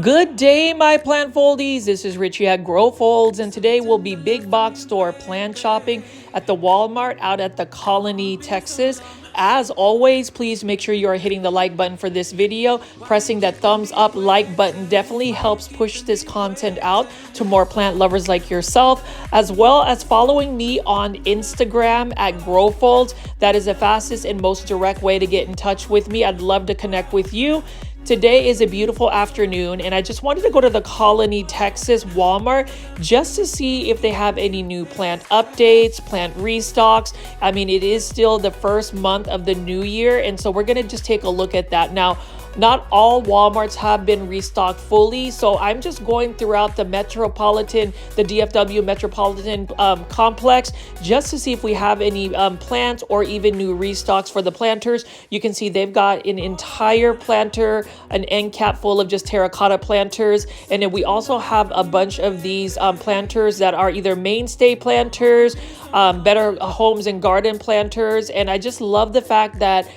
Good day, my plant foldies. This is Richie at Grow Folds, and today we'll be big box store plant shopping at the Walmart out at the Colony, Texas. As always, please make sure you are hitting the like button for this video. Pressing that thumbs up like button definitely helps push this content out to more plant lovers like yourself, as well as following me on Instagram at Grow Folds. That is the fastest and most direct way to get in touch with me. I'd love to connect with you. Today is a beautiful afternoon, and I just wanted to go to the Colony, Texas Walmart just to see if they have any new plant updates, plant restocks. I mean, it is still the first month of the new year, and so we're going to just take a look at that. Now, not all Walmarts have been restocked fully, so I'm just going throughout the DFW Metropolitan complex just to see if we have any plants or even new restocks for the planters. You can see they've got an entire planter, an end cap full of just terracotta planters, and then we also have a bunch of these planters that are either mainstay planters, better homes and garden planters, and I just love the fact that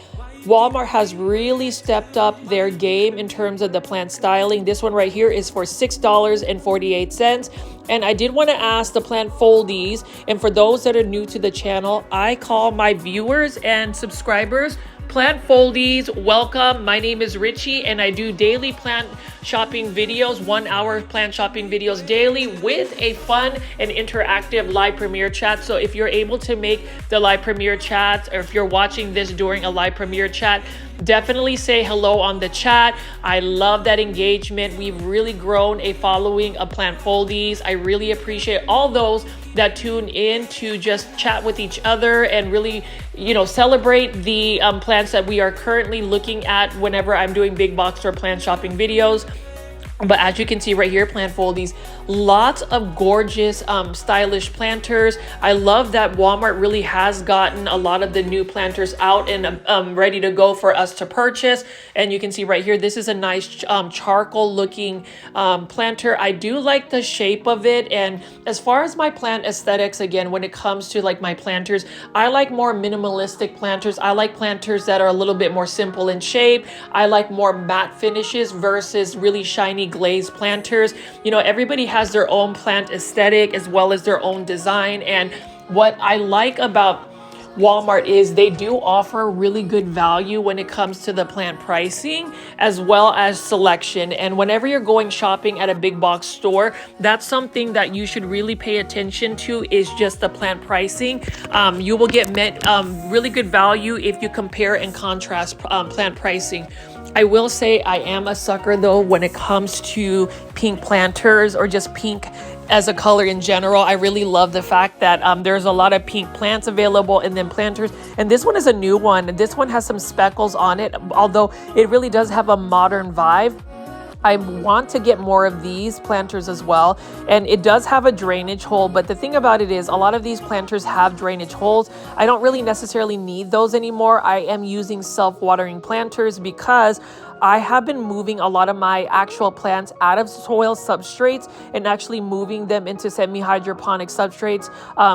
Walmart has really stepped up their game in terms of the plant styling. This one right here is for $6.48. And I did want to ask the plant foldies, and for those that are new to the channel, I call my viewers and subscribers plant foldies. Welcome. My name is Richie, and I do daily plant shopping videos, 1 hour plant shopping videos daily with a fun and interactive live premiere chat. So if you're able to make the live premiere chat, or if you're watching this during a live premiere chat, definitely say hello on the chat. I love that engagement. We've really grown a following of plant foldies. I really appreciate all those that tune in to just chat with each other and really, celebrate the plants that we are currently looking at whenever I'm doing big box or plant shopping videos. But as you can see right here, plant foldies, lots of gorgeous, stylish planters. I love that Walmart really has gotten a lot of the new planters out and ready to go for us to purchase. And you can see right here, this is a nice charcoal looking planter. I do like the shape of it. And as far as my plant aesthetics, again, when it comes to like my planters, I like more minimalistic planters. I like planters that are a little bit more simple in shape. I like more matte finishes versus really shiny glazed planters. Everybody has their own plant aesthetic as well as their own design, and what I like about Walmart is they do offer really good value when it comes to the plant pricing as well as selection. And whenever you're going shopping at a big box store, that's something that you should really pay attention to, is just the plant pricing. You will get really good value if you compare and contrast plant pricing. I will say I am a sucker though when it comes to pink planters or just pink as a color in general. I really love the fact that there's a lot of pink plants available and then planters. And this one is a new one. This one has some speckles on it, although it really does have a modern vibe. I want to get more of these planters as well, and it does have a drainage hole, but the thing about it is a lot of these planters have drainage holes. I don't really necessarily need those anymore. I am using self-watering planters because I have been moving a lot of my actual plants out of soil substrates and actually moving them into semi-hydroponic substrates,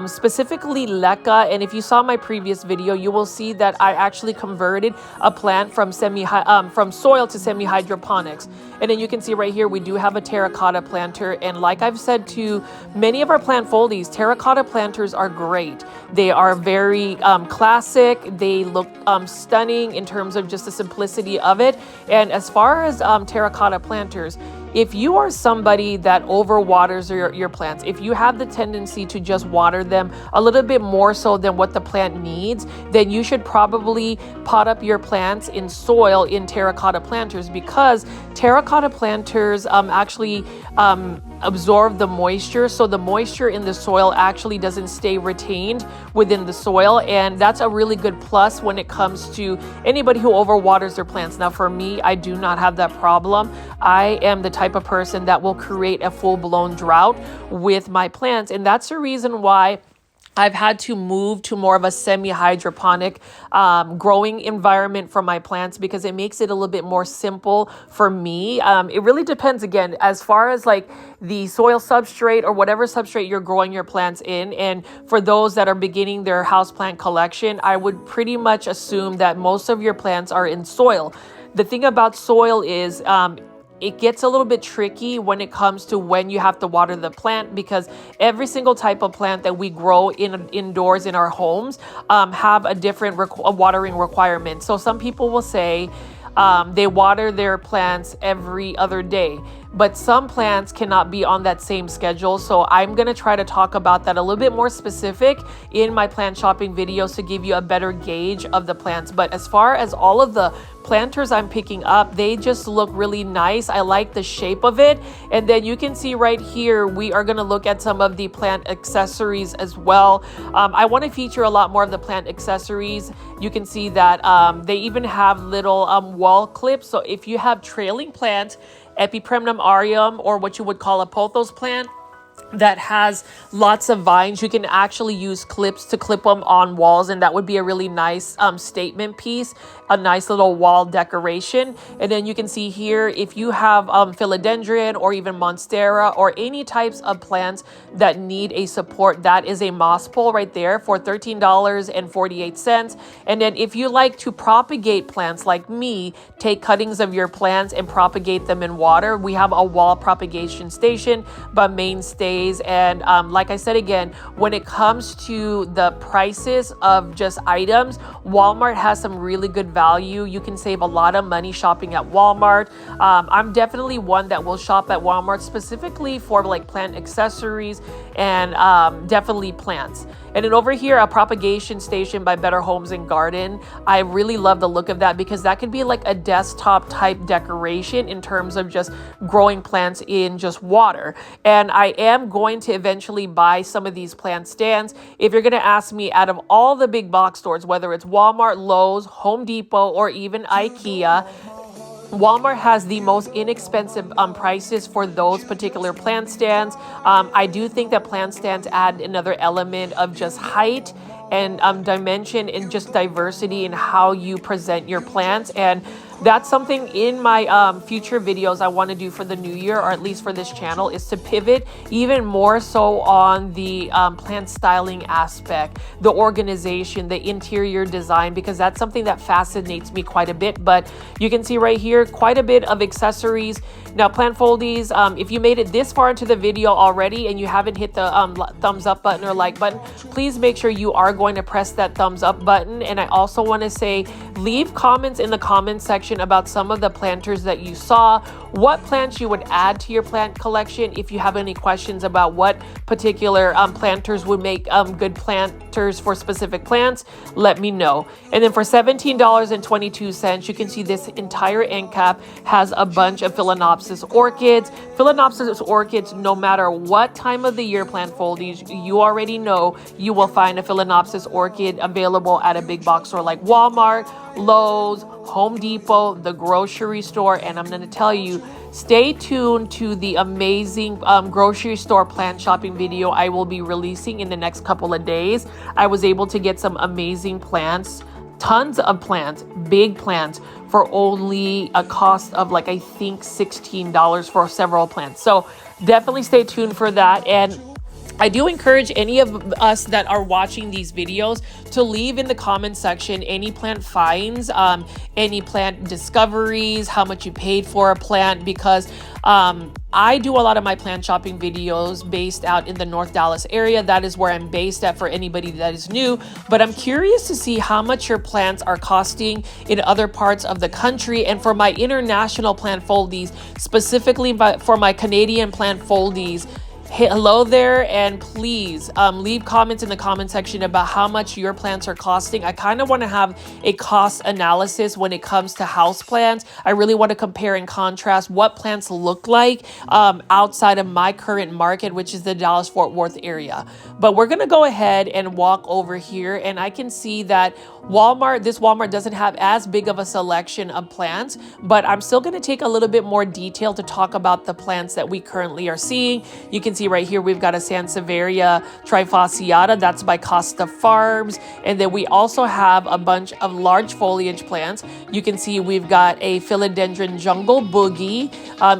specifically LECA. And if you saw my previous video, you will see that I actually converted a plant from soil to semi-hydroponics. And then you can see right here, we do have a terracotta planter. And like I've said to many of our plant foldies, terracotta planters are great. They are very classic. They look stunning in terms of just the simplicity of it. And as far as terracotta planters, if you are somebody that overwaters your plants, if you have the tendency to just water them a little bit more so than what the plant needs, then you should probably pot up your plants in soil in terracotta planters, because terracotta planters actually absorb the moisture. So the moisture in the soil actually doesn't stay retained within the soil. And that's a really good plus when it comes to anybody who overwaters their plants. Now, for me, I do not have that problem. I am the type of person that will create a full-blown drought with my plants. And that's the reason why I've had to move to more of a semi-hydroponic growing environment for my plants, because it makes it a little bit more simple for me. It really depends, again, as far as like the soil substrate or whatever substrate you're growing your plants in. And for those that are beginning their houseplant collection, I would pretty much assume that most of your plants are in soil. The thing about soil is it gets a little bit tricky when it comes to when you have to water the plant, because every single type of plant that we grow indoors in our homes have a different watering requirement. So some people will say they water their plants every other day, but some plants cannot be on that same schedule. So I'm going to try to talk about that a little bit more specific in my plant shopping videos to give you a better gauge of the plants. But as far as all of the planters I'm picking up, they just look really nice. I like the shape of it. And then you can see right here, we are going to look at some of the plant accessories as well. I want to feature a lot more of the plant accessories. You can see that they even have little wall clips. So if you have trailing plants, Epipremnum aureum, or what you would call a Pothos plant that has lots of vines, you can actually use clips to clip them on walls, and that would be a really nice statement piece, a nice little wall decoration. And then you can see here, if you have philodendron or even monstera or any types of plants that need a support, that is a moss pole right there for $13.48. And then if you like to propagate plants like me, take cuttings of your plants and propagate them in water, we have a wall propagation station by Mainstays. And like I said again, when it comes to the prices of just items, Walmart has some really good value. You can save a lot of money shopping at Walmart. I'm definitely one that will shop at Walmart specifically for like plant accessories and definitely plants. And then over here, a propagation station by Better Homes and Garden. I really love the look of that because that could be like a desktop type decoration in terms of just growing plants in just water. And I am going to eventually buy some of these plant stands. If you're going to ask me, out of all the big box stores, whether it's Walmart, Lowe's, Home Depot, or even IKEA, Walmart has the most inexpensive prices for those particular plant stands. I do think that plant stands add another element of just height and dimension and just diversity in how you present your plants. And that's something in my future videos I want to do for the new year, or at least for this channel, is to pivot even more so on the plant styling aspect, the organization, the interior design, because that's something that fascinates me quite a bit. But you can see right here, quite a bit of accessories. Now, plant foldies, if you made it this far into the video already and you haven't hit the thumbs up button or like button, please make sure you are going to press that thumbs up button. And I also want to say, leave comments in the comment section about some of the planters that you saw, what plants you would add to your plant collection. If you have any questions about what particular planters would make good planters for specific plants, let me know. And then for $17.22, you can see this entire end cap has a bunch of Phalaenopsis orchids. Phalaenopsis orchids, no matter what time of the year, plant foldies, you already know you will find a Phalaenopsis orchid available at a big box store like Walmart, Lowe's, Home Depot, the grocery store. And I'm going to tell you, stay tuned to the amazing grocery store plant shopping video I will be releasing in the next couple of days. I was able to get some amazing plants, tons of plants, big plants, for only a cost of like, I think $16 for several plants. So definitely stay tuned for that. And I do encourage any of us that are watching these videos to leave in the comment section any plant finds, any plant discoveries, how much you paid for a plant, because I do a lot of my plant shopping videos based out in the North Dallas area. That is where I'm based at for anybody that is new. But I'm curious to see how much your plants are costing in other parts of the country. And for my international plant foldies, specifically for my Canadian plant foldies, hello there, and please leave comments in the comment section about how much your plants are costing. I kind of want to have a cost analysis when it comes to house plants. I really want to compare and contrast what plants look like outside of my current market, which is the Dallas-Fort Worth area. But we're going to go ahead and walk over here, and I can see that this Walmart doesn't have as big of a selection of plants, but I'm still going to take a little bit more detail to talk about the plants that we currently are seeing. You can see see right here, we've got a Sansevieria trifasciata. That's by Costa Farms. And then we also have a bunch of large foliage plants. You can see we've got a philodendron jungle boogie.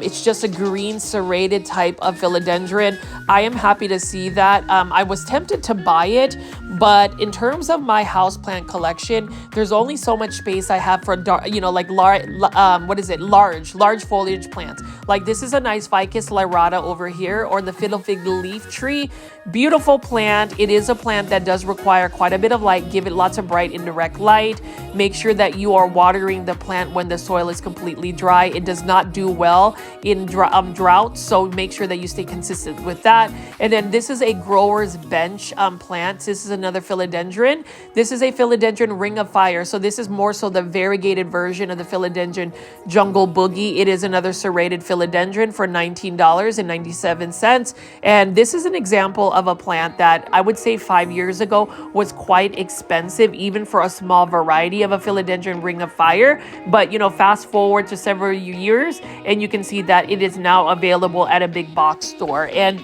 It's just a green serrated type of philodendron. I am happy to see that. I was tempted to buy it, but in terms of my houseplant collection, there's only so much space I have for, like large foliage plants. Like this is a nice Ficus lyrata over here, or the fiddle fig leaf tree. Beautiful plant. It is a plant that does require quite a bit of light. Give it lots of bright indirect light. Make sure that you are watering the plant when the soil is completely dry. It does not do well in drought, so make sure that you stay consistent with that. And then this is a grower's bench plant. This is another philodendron. This is a philodendron ring of fire. So this is more so the variegated version of the philodendron jungle boogie. It is another serrated philodendron for $19.97. And this is an example of a plant that I would say 5 years ago was quite expensive, even for a small variety of a philodendron ring of fire. But, fast forward to several years and you can see that it is now available at a big box store. And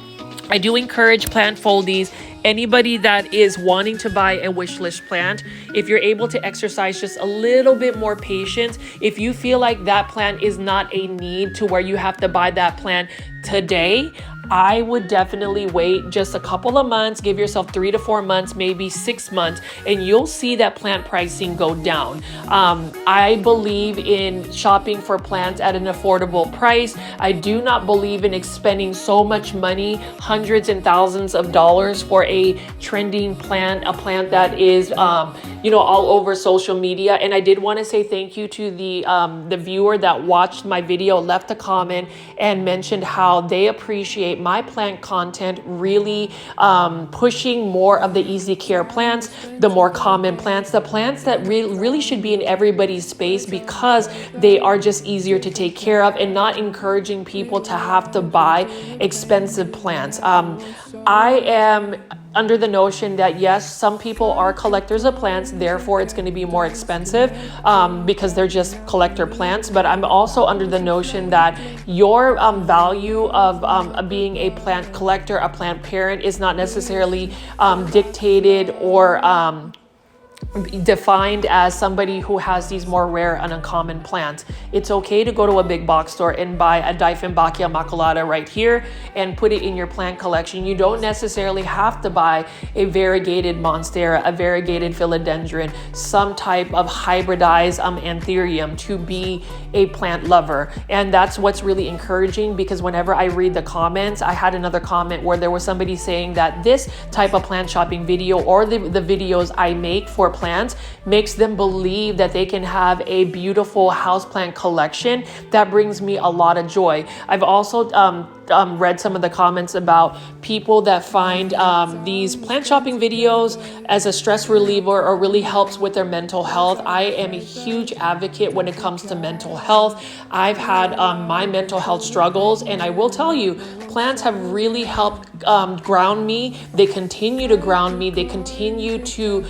I do encourage plant foldies. Anybody that is wanting to buy a wish list plant, if you're able to exercise just a little bit more patience, if you feel like that plant is not a need to where you have to buy that plant today, I would definitely wait just a couple of months, give yourself 3 to 4 months, maybe 6 months, and you'll see that plant pricing go down. I believe in shopping for plants at an affordable price. I do not believe in expending so much money, hundreds and thousands of dollars for a trending plant, a plant that is, all over social media. And I did want to say thank you to the viewer that watched my video, left a comment, and mentioned how they appreciate my plant content, really pushing more of the easy care plants, the more common plants, the plants that really should be in everybody's space because they are just easier to take care of, and not encouraging people to have to buy expensive plants. I am under the notion that yes, some people are collectors of plants, therefore it's going to be more expensive because they're just collector plants. But I'm also under the notion that your value of being a plant collector, a plant parent, is not necessarily dictated or defined as somebody who has these more rare and uncommon plants. It's okay to go to a big box store and buy a Dieffenbachia maculata right here and put it in your plant collection. You don't necessarily have to buy a variegated monstera, a variegated philodendron, some type of hybridized anthurium to be a plant lover. And that's what's really encouraging, because whenever I read the comments, I had another comment where there was somebody saying that this type of plant shopping video, or the videos I make for plants, makes them believe that they can have a beautiful houseplant collection. That brings me a lot of joy. I've also read some of the comments about people that find these plant shopping videos as a stress reliever or really helps with their mental health. I am a huge advocate when it comes to mental health. I've had my mental health struggles, and I will tell you, plants have really helped ground me. They continue to ground me. They continue to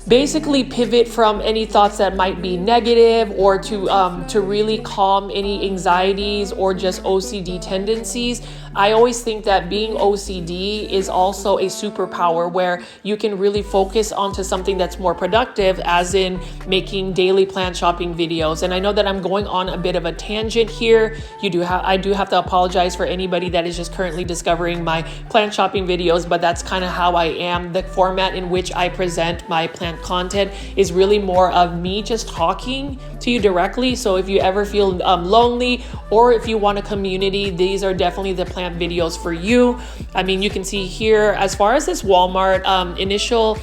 basically pivot from any thoughts that might be negative, or to really calm any anxieties or just OCD tendencies. I always think that being OCD is also a superpower where you can really focus onto something that's more productive, as in making daily plant shopping videos. And I know that I'm going on a bit of a tangent here. I do have to apologize for anybody that is just currently discovering my plant shopping videos, but that's kind of how I am. The format in which I present my plant content is really more of me just talking to you directly. So if you ever feel lonely, or if you want a community, these are definitely the plant videos for you. I mean, you can see here, as far as this Walmart initial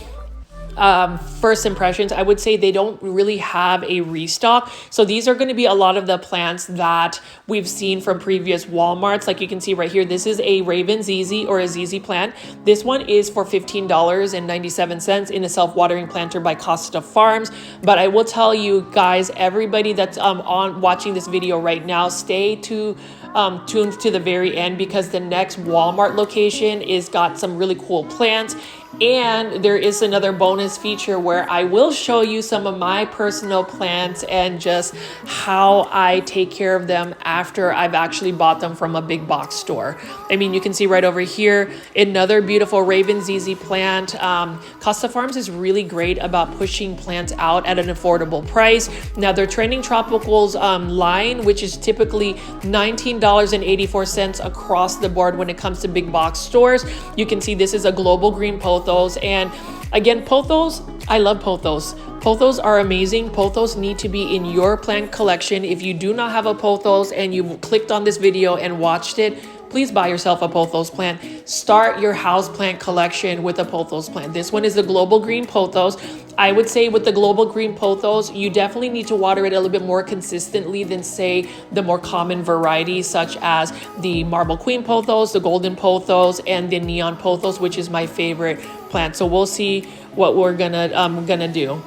first impressions, I would say they don't really have a restock. So these are going to be a lot of the plants that we've seen from previous Walmarts. Like you can see right here, this is a Raven ZZ, or a ZZ plant. This one is for $15.97 in a self-watering planter by Costa Farms. But I will tell you guys, everybody that's on watching this video right now, stay tuned to the very end, because the next Walmart location is got some really cool plants. And there is another bonus feature where I will show you some of my personal plants and just how I take care of them after I've actually bought them from a big box store. I mean, you can see right over here, another beautiful Raven ZZ plant. Costa Farms is really great about pushing plants out at an affordable price. Now their Trending Tropicals line, which is typically $19.84 across the board when it comes to big box stores. You can see this is a global green pothos. And again, pothos, I love pothos. Pothos are amazing. Pothos need to be in your plant collection. If you do not have a pothos and you've clicked on this video and watched it, please buy yourself a pothos plant. Start your house plant collection with a pothos plant. This one is the global green pothos. I would say with the global green pothos, you definitely need to water it a little bit more consistently than say the more common varieties such as the marble queen pothos, the golden pothos, and the neon pothos, which is my favorite plant. So we'll see what we're gonna do.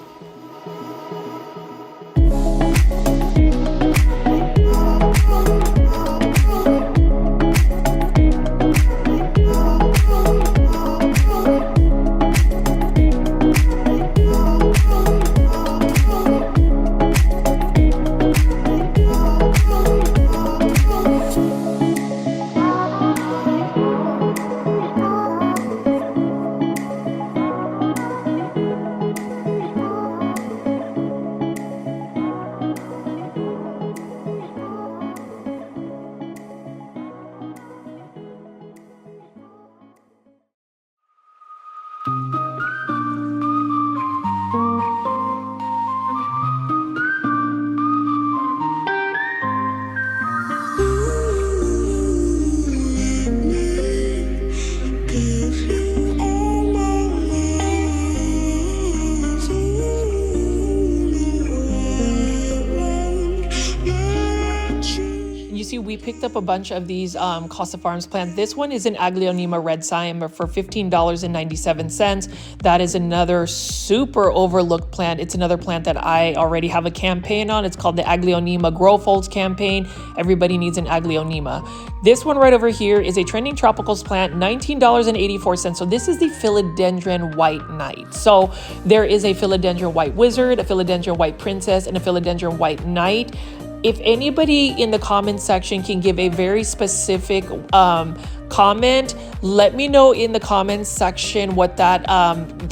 We picked up a bunch of these Costa Farms plants. This one is an Aglaonema red cyan for $15.97. That is another super overlooked plant. It's another plant that I already have a campaign on. It's called the Aglaonema Grow Folds campaign. Everybody needs an Aglaonema. This one right over here is a Trending Tropicals plant, $19.84. So this is the Philodendron White Knight. So there is a Philodendron White Wizard, a Philodendron White Princess, and a Philodendron White Knight. If anybody in the comment section can give a very specific comment, let me know in the comments section what that,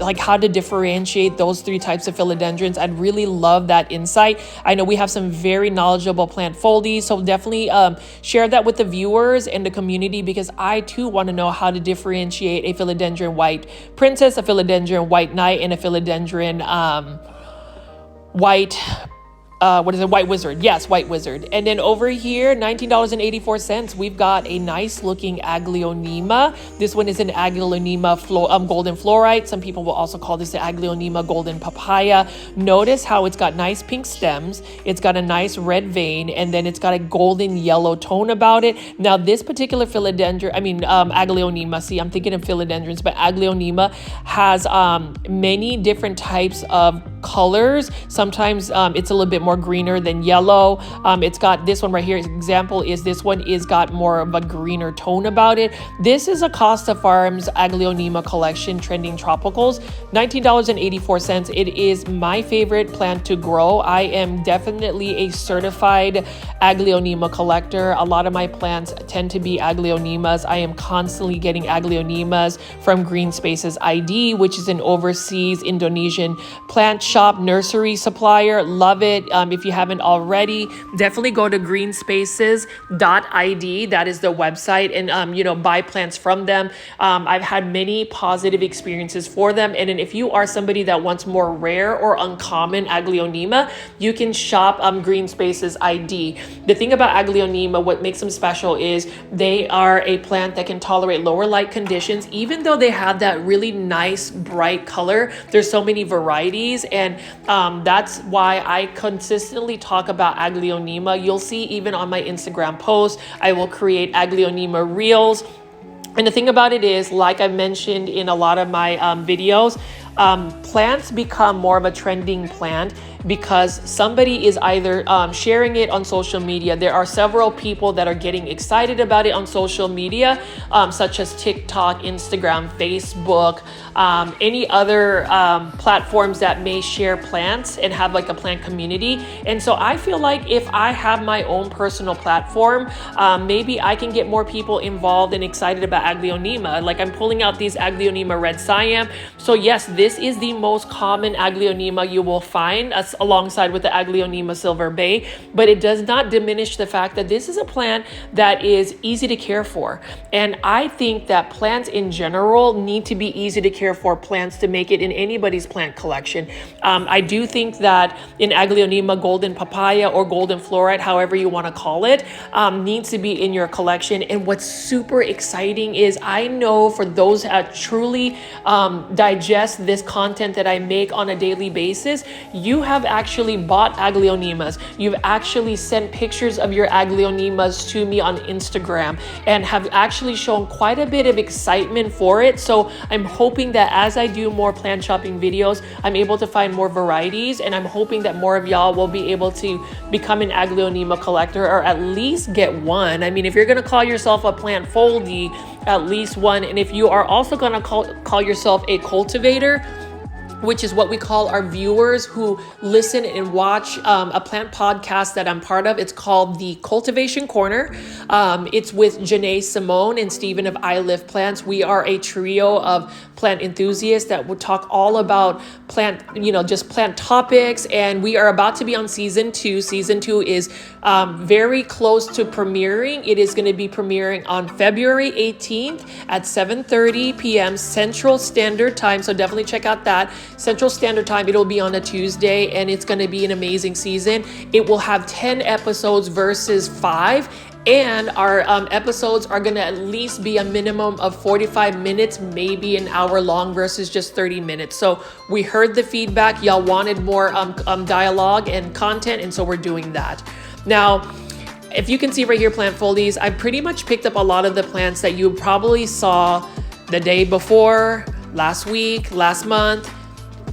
like how to differentiate those three types of philodendrons. I'd really love that insight. I know we have some very knowledgeable plant foldies, so definitely share that with the viewers and the community, because I too want to know how to differentiate a Philodendron White Princess, a Philodendron White Knight, and a Philodendron White White Wizard. Yes, White Wizard. And then over here, $19.84, we've got a nice looking Aglaonema. This one is an Aglaonema golden fluorite. Some people will also call this the Aglaonema golden papaya. Notice how it's got nice pink stems. It's got a nice red vein, and then it's got a golden yellow tone about it. Now, this particular Aglaonema, see, I'm thinking of philodendrons, but Aglaonema has many different types of colors. Sometimes it's a little bit more greener than yellow. It's got this one right here. Example is this one is got more of a greener tone about it. This is a Costa Farms Aglaonema collection, Trending Tropicals, $19.84. It is my favorite plant to grow. I am definitely a certified Aglaonema collector. A lot of my plants tend to be Aglaonemas. I am constantly getting Aglaonemas from Green Spaces ID, which is an overseas Indonesian plant shop nursery supplier. Love it. If you haven't already, definitely go to greenspaces.id. That is the website, and buy plants from them. I've had many positive experiences for them. And then if you are somebody that wants more rare or uncommon Aglaonema, you can shop Green Spaces ID. The thing about Aglaonema, what makes them special is they are a plant that can tolerate lower light conditions. Even though they have that really nice bright color, there's so many varieties, and that's why I consistently talk about Aglaonema. You'll see even on my Instagram posts, I will create Aglaonema reels. And the thing about it is, like I mentioned in a lot of my videos, plants become more of a trending plant because somebody is either sharing it on social media. There are several people that are getting excited about it on social media, such as TikTok, Instagram, Facebook, any other platforms that may share plants and have like a plant community. And so I feel like if I have my own personal platform, maybe I can get more people involved and excited about Aglaonema. Like I'm pulling out these Aglaonema red Siam. So yes, this is the most common Aglaonema you will find alongside with the Aglaonema silver bay, but it does not diminish the fact that this is a plant that is easy to care for. And I think that plants in general need to be easy to care for plants to make it in anybody's plant collection. I do think that in Aglaonema, golden papaya or golden fluorite, however you want to call it, needs to be in your collection. And what's super exciting is I know for those that truly digest this content that I make on a daily basis, you have actually bought Aglaonemas. You've actually sent pictures of your Aglaonemas to me on Instagram and have actually shown quite a bit of excitement for it. So I'm hoping that as I do more plant shopping videos, I'm able to find more varieties, and I'm hoping that more of y'all will be able to become an Aglaonema collector or at least get one. I mean, if you're going to call yourself a plant foldie, at least one. And if you are also going to call yourself a cultivator, which is what we call our viewers who listen and watch a plant podcast that I'm part of. It's called the Cultivation Corner. It's with Janae Simone and Stephen of I Live Plants. We are a trio of plant enthusiasts that would talk all about plant, just plant topics. And we are about to be on season 2. Season 2 is very close to premiering. It is going to be premiering on February 18th at 7:30 p.m. Central Standard Time. So definitely check out that. Central Standard Time. It'll be on a Tuesday, and it's going to be an amazing season. It will have 10 episodes versus 5. And our episodes are going to at least be a minimum of 45 minutes, maybe an hour long versus just 30 minutes. So we heard the feedback. Y'all wanted more dialogue and content, and so we're doing that. Now, if you can see right here, plant foldies, I pretty much picked up a lot of the plants that you probably saw the day before, last week, last month,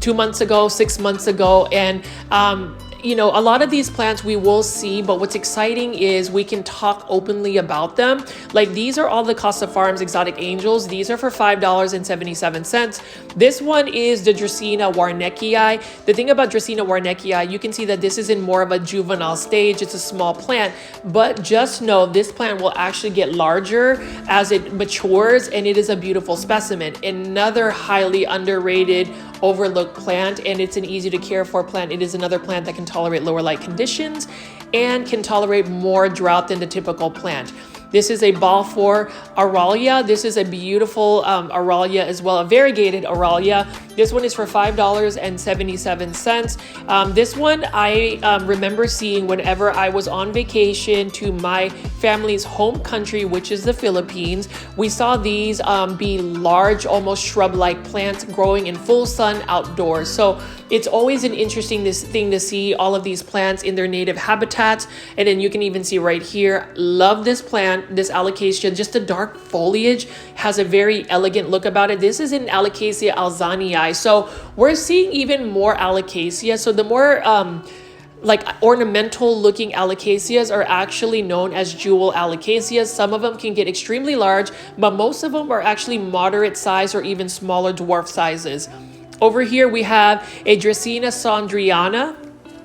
2 months ago, 6 months ago. And a lot of these plants we will see, but what's exciting is we can talk openly about them. Like these are all the Costa Farms Exotic Angels. These are for $5.77. This one is the Dracaena warneckii. The thing about Dracaena warneckii, you can see that this is in more of a juvenile stage. It's a small plant, but just know this plant will actually get larger as it matures, and it is a beautiful specimen. Another highly underrated, overlooked plant, and it's an easy to care for plant. It is another plant that can tolerate lower light conditions and can tolerate more drought than the typical plant. This is a Balfour Aurelia. This is a beautiful Aurelia as well, a variegated Aurelia. This one is for $5.77. This one I remember seeing whenever I was on vacation to my family's home country, which is the Philippines. We saw these be large, almost shrub-like plants growing in full sun outdoors. So it's always an interesting thing to see all of these plants in their native habitats. And then you can even see right here, love this plant, this Alocasia, just the dark foliage has a very elegant look about it. This is an Alocasia alzanii. So we're seeing even more Alocasia. So the more like ornamental looking Alocasias are actually known as jewel Alocasias. Some of them can get extremely large, but most of them are actually moderate size or even smaller dwarf sizes. Over here we have a Dracaena sondriana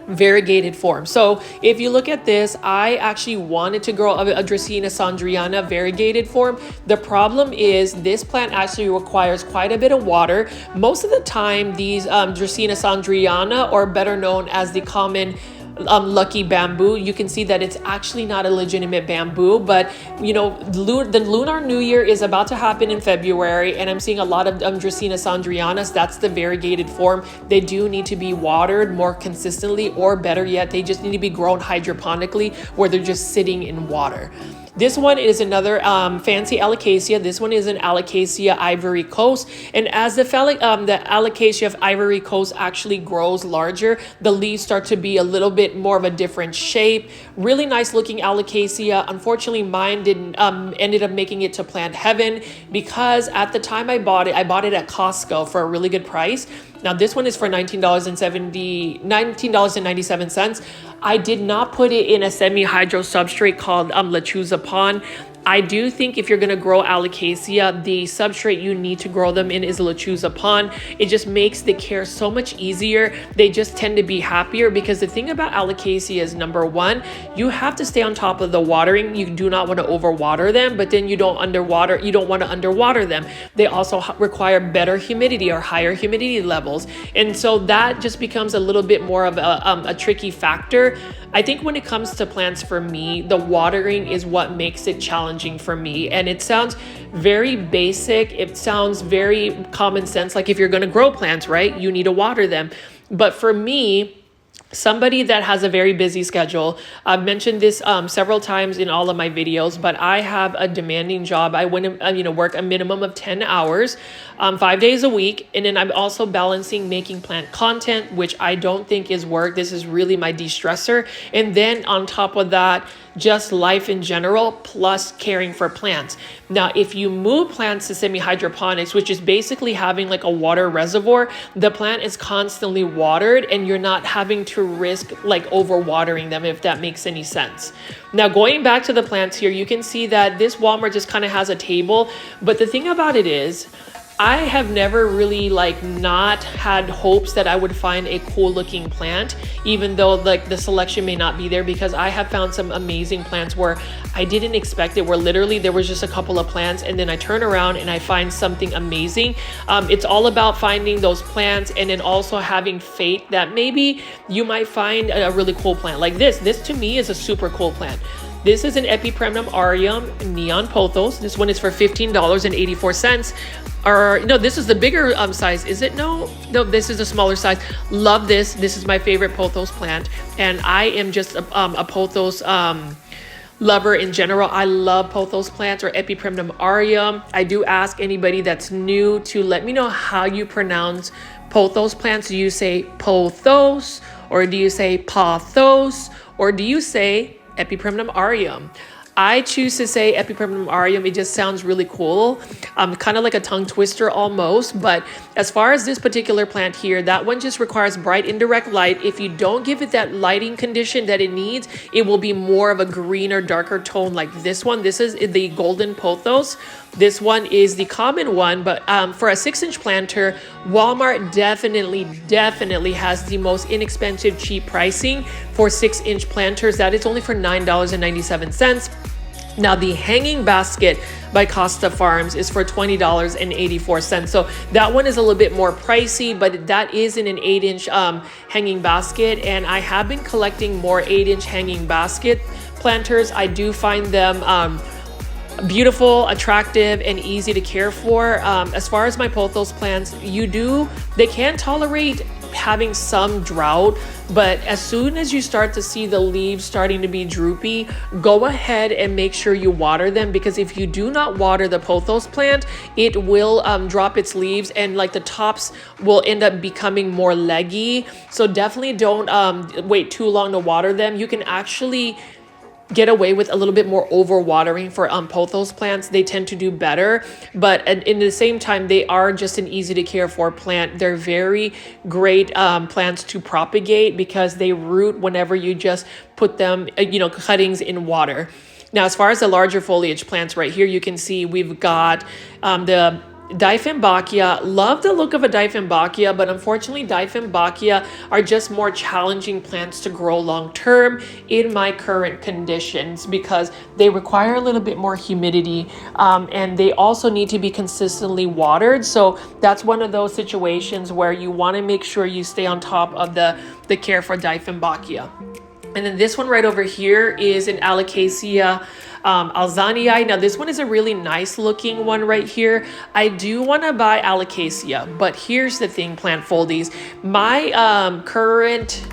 variegated form. So if you look at this, I actually wanted to grow a Dracaena sondriana variegated form. The problem is this plant actually requires quite a bit of water. Most of the time, these Dracaena sondriana, or better known as the common lucky bamboo, you can see that it's actually not a legitimate bamboo, but the Lunar New Year is about to happen in February, and I'm seeing a lot of Dracaena sondrianas. That's the variegated form. They do need to be watered more consistently, or better yet, they just need to be grown hydroponically where they're just sitting in water. This one is another fancy Alocasia. This one is an Alocasia Ivory Coast. And as the Alocasia of Ivory Coast actually grows larger, the leaves start to be a little bit more of a different shape. Really nice looking Alocasia. Unfortunately, mine didn't ended up making it to Plant Heaven because at the time I bought it at Costco for a really good price. Now this one is for $19.97. I did not put it in a semi-hydro substrate called Lechuzapon. I do think if you're going to grow Alocasia, the substrate you need to grow them in is Lechuzapon. It just makes the care so much easier. They just tend to be happier, because the thing about Alocasia is, number one, you have to stay on top of the watering. You do not want to overwater them, but then you don't want to underwater them. They also require better humidity or higher humidity levels. And so that just becomes a little bit more of a tricky factor. I think when it comes to plants, for me, the watering is what makes it challenging for me. And it sounds very basic. It sounds very common sense. Like if you're going to grow plants, right, you need to water them. But for me, somebody that has a very busy schedule, I've mentioned this several times in all of my videos, but I have a demanding job. I work a minimum of 10 hours, 5 days a week. And then I'm also balancing making plant content, which I don't think is work. This is really my de-stressor. And then on top of that, just life in general, plus caring for plants. Now, if you move plants to semi-hydroponics, which is basically having like a water reservoir, the plant is constantly watered and you're not having to risk like overwatering them, if that makes any sense. Now, going back to the plants here, you can see that this Walmart just kind of has a table. But the thing about it is, I have never really not had hopes that I would find a cool looking plant, even though like the selection may not be there, because I have found some amazing plants where I didn't expect it, where literally there was just a couple of plants and then I turn around and I find something amazing. It's all about finding those plants and then also having faith that maybe you might find a really cool plant like this. This to me is a super cool plant. This is an Epipremnum aureum neon pothos. This one is for $15.84. Or no, this is the bigger size. Is it? No, this is a smaller size. Love this. This is my favorite pothos plant. And I am just a pothos lover in general. I love pothos plants or Epipremnum aureum. I do ask anybody that's new to let me know how you pronounce pothos plants. Do you say pothos, or do you say pothos, or do you say Epipremnum aureum? I choose to say Epipremnum aureum. It just sounds really cool. Kind of like a tongue twister almost. But as far as this particular plant here, that one just requires bright indirect light. If you don't give it that lighting condition that it needs, it will be more of a greener, darker tone like this one. This is the golden pothos. This one is the common one, but for a 6-inch planter, Walmart definitely has the most inexpensive, cheap pricing for 6-inch planters. That is only for $9.97. Now, the hanging basket by Costa Farms is for $20.84. So that one is a little bit more pricey, but that is in an 8-inch hanging basket. And I have been collecting more 8-inch hanging basket planters. I do find them beautiful, attractive, and easy to care for. As far as my pothos plants, they can tolerate having some drought, but as soon as you start to see the leaves starting to be droopy, go ahead and make sure you water them, because if you do not water the pothos plant, it will drop its leaves and like the tops will end up becoming more leggy. So definitely don't wait too long to water them. You can actually get away with a little bit more overwatering for pothos plants. They tend to do better, but in the same time, they are just an easy to care for plant. They're very great plants to propagate because they root whenever you just put them, cuttings in water. Now, as far as the larger foliage plants right here, you can see we've got the Dieffenbachia. Love the look of a Dieffenbachia, but unfortunately Dieffenbachia are just more challenging plants to grow long term in my current conditions because they require a little bit more humidity and they also need to be consistently watered. So that's one of those situations where you want to make sure you stay on top of the care for Dieffenbachia. And then this one right over here is an Alocasia alzanii. Now this one is a really nice looking one right here. I do want to buy Alocasia, but here's the thing, plant foldies. My current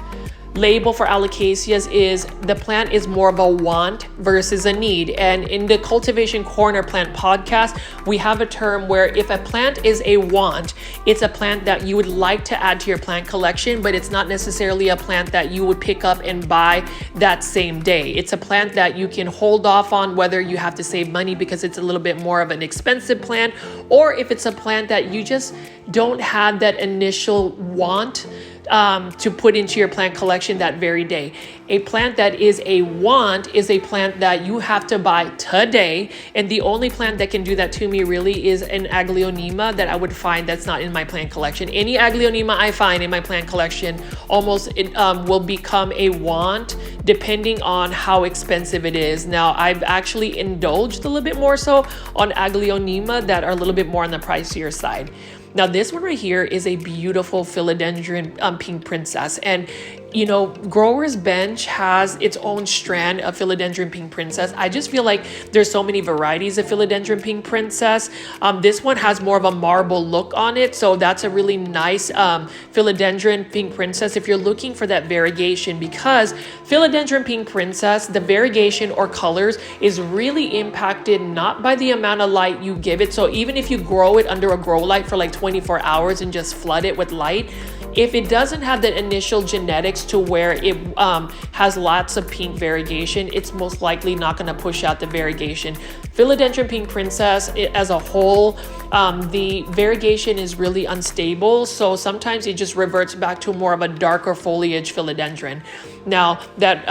label for alocaceas is the plant is more of a want versus a need. And in the Cultivation Corner Plant podcast, we have a term where if a plant is a want, it's a plant that you would like to add to your plant collection, but it's not necessarily a plant that you would pick up and buy that same day. It's a plant that you can hold off on, whether you have to save money because it's a little bit more of an expensive plant, or if it's a plant that you just don't have that initial want to put into your plant collection that very day. A plant that is a want is a plant that you have to buy today. And the only plant that can do that to me really is an Aglaonema that I would find that's not in my plant collection. Any Aglaonema I find in my plant collection almost will become a want depending on how expensive it is. Now, I've actually indulged a little bit more so on Aglaonema that are a little bit more on the pricier side. Now, this one right here is a beautiful philodendron pink princess. And, you know, Grower's Bench has its own strand of philodendron pink princess. I just feel like there's so many varieties of philodendron pink princess. This one has more of a marble look on it. So that's a really nice philodendron pink princess if you're looking for that variegation, because philodendron pink princess, the variegation or colors is really impacted not by the amount of light you give it. So even if you grow it under a grow light for like 24 hours and just flood it with light, if it doesn't have that initial genetics to where it has lots of pink variegation, it's most likely not going to push out the variegation. Philodendron pink princess as a whole, the variegation is really unstable. So sometimes it just reverts back to more of a darker foliage philodendron. Now that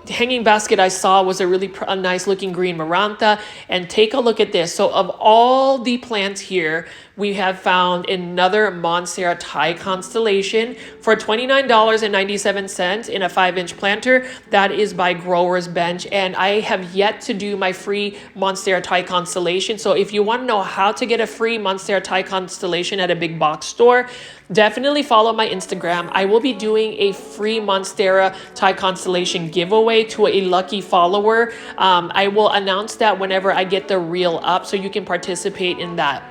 hanging basket I saw was a really nice looking green Marantha. And take a look at this. So of all the plants here, we have found another Monstera Thai Constellation for $29.97 in a 5-inch planter. That is by Grower's Bench. And I have yet to do my free Monstera Thai Constellation. So if you want to know how to get a free Monstera Thai Constellation at a big box store, definitely follow my Instagram. I will be doing a free Monstera Thai Constellation giveaway to a lucky follower. I will announce that whenever I get the reel up so you can participate in that.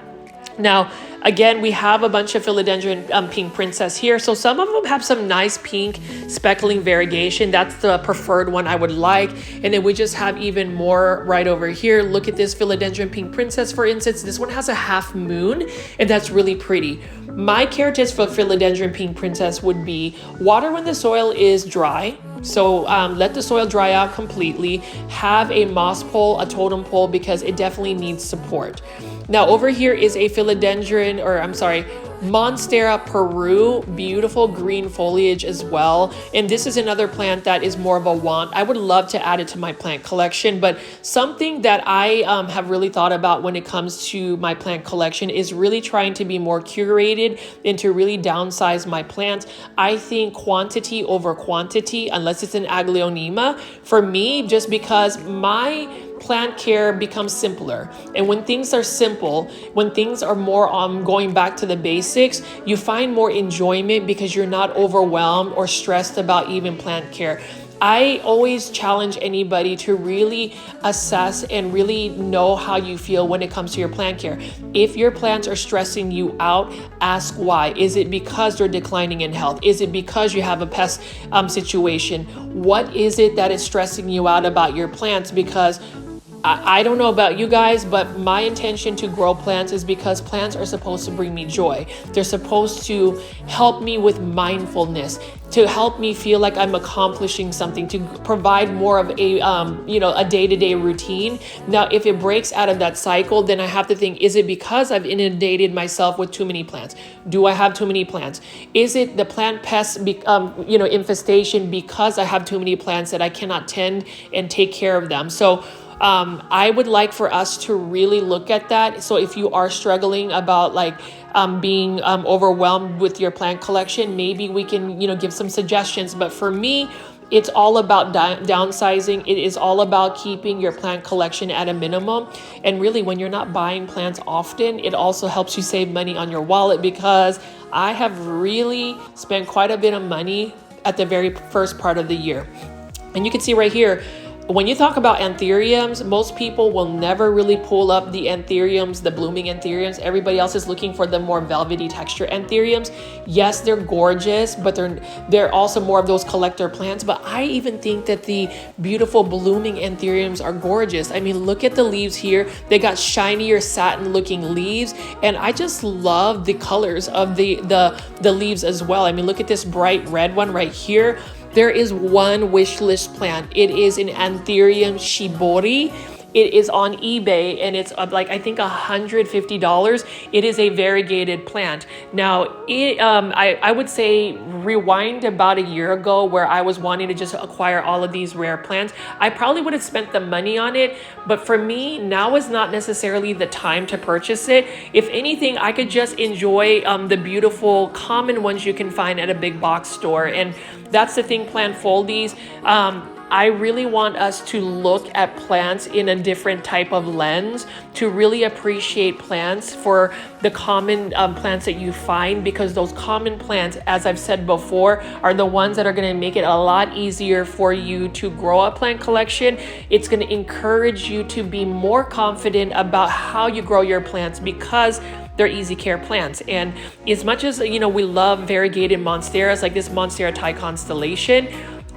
Now, again, we have a bunch of philodendron pink princess here. So some of them have some nice pink speckling variegation. That's the preferred one I would like. And then we just have even more right over here. Look at this philodendron pink princess, for instance. This one has a half moon, and that's really pretty. My care tips for philodendron pink princess would be water when the soil is dry. So let the soil dry out completely. Have a moss pole, a totem pole, because it definitely needs support. Now over here is a Monstera Peru, beautiful green foliage as well. And this is another plant that is more of a want. I would love to add it to my plant collection, but something that I have really thought about when it comes to my plant collection is really trying to be more curated and to really downsize my plants. I think quantity over quantity, unless it's an Aglaonema, for me, just because my plant care becomes simpler. And when things are simple, when things are more going back to the basics, you find more enjoyment because you're not overwhelmed or stressed about even plant care. I always challenge anybody to really assess and really know how you feel when it comes to your plant care. If your plants are stressing you out, ask why. Is it because they're declining in health? Is it because you have a pest situation? What is it that is stressing you out about your plants? Because I don't know about you guys, but my intention to grow plants is because plants are supposed to bring me joy. They're supposed to help me with mindfulness, to help me feel like I'm accomplishing something, to provide more of a, a day-to-day routine. Now, if it breaks out of that cycle, then I have to think, is it because I've inundated myself with too many plants? Do I have too many plants? Is it the plant pest, infestation because I have too many plants that I cannot tend and take care of them? So I would like for us to really look at that. So if you are struggling about being overwhelmed with your plant collection, maybe we can, give some suggestions. But for me, it's all about downsizing. It is all about keeping your plant collection at a minimum. And really, when you're not buying plants often, it also helps you save money on your wallet, because I have really spent quite a bit of money at the very first part of the year. And you can see right here, when you talk about anthuriums, most people will never really pull up the anthuriums, the blooming anthuriums. Everybody else is looking for the more velvety texture anthuriums. Yes, they're gorgeous, but they're also more of those collector plants. But I even think that the beautiful blooming anthuriums are gorgeous. I mean, look at the leaves here. They got shinier satin looking leaves, and I just love the colors of the leaves as well. I mean, look at this bright red one right here. There is one wish list plant. It is an Anthurium shibori. It is on eBay and it's like, I think $150. It is a variegated plant. Now, I would say rewind about a year ago where I was wanting to just acquire all of these rare plants. I probably would have spent the money on it, but for me, now is not necessarily the time to purchase it. If anything, I could just enjoy the beautiful common ones you can find at a big box store. And that's the thing, plant foldies. I really want us to look at plants in a different type of lens to really appreciate plants for the common plants that you find, because those common plants, as I've said before, are the ones that are going to make it a lot easier for you to grow a plant collection. It's going to encourage you to be more confident about how you grow your plants because they're easy care plants. And as much as, you know, we love variegated monsteras like this Monstera Thai Constellation,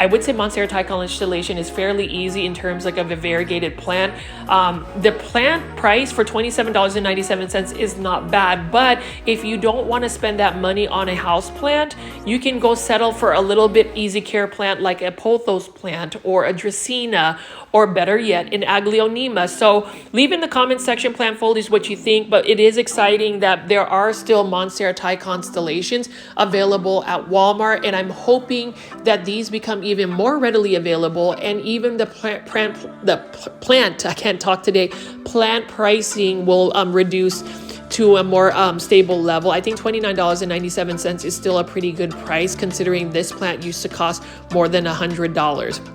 I would say Monstera Thai Constellation is fairly easy in terms like of a variegated plant. The plant price for $27.97 is not bad, but if you don't want to spend that money on a house plant, you can go settle for a little bit easy care plant like a Pothos plant or a Dracaena, or better yet, an Aglaonema. So leave in the comment section, plant foldies, what you think, but it is exciting that there are still Monstera Thai Constellations available at Walmart, and I'm hoping that these become even more readily available, and even the plant, I can't talk today, plant pricing will reduce to a more stable level. I think $29.97 is still a pretty good price considering this plant used to cost more than $100.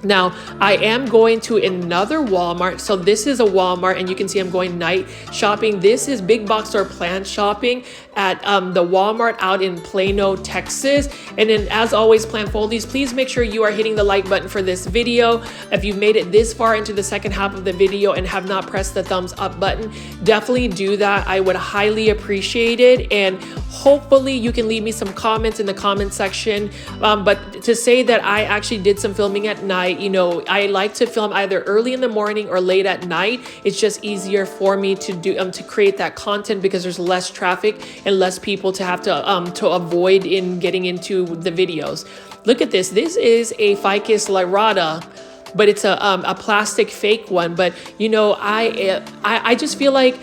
Now, I am going to another Walmart. So this is a Walmart, and you can see I'm going night shopping. This is big box store plant shopping at the Walmart out in Plano, Texas. And then as always, plant foldies, please make sure you are hitting the like button for this video. If you've made it this far into the second half of the video and have not pressed the thumbs up button, definitely do that. I would highly appreciate it. And hopefully you can leave me some comments in the comment section. But to say that I actually did some filming at night, you know, I like to film either early in the morning or late at night. It's just easier for me to do to create that content because there's less traffic and less people to have to avoid in getting into the videos. Look at this. This is a Ficus lyrata, but it's a plastic fake one. But you know, I just feel like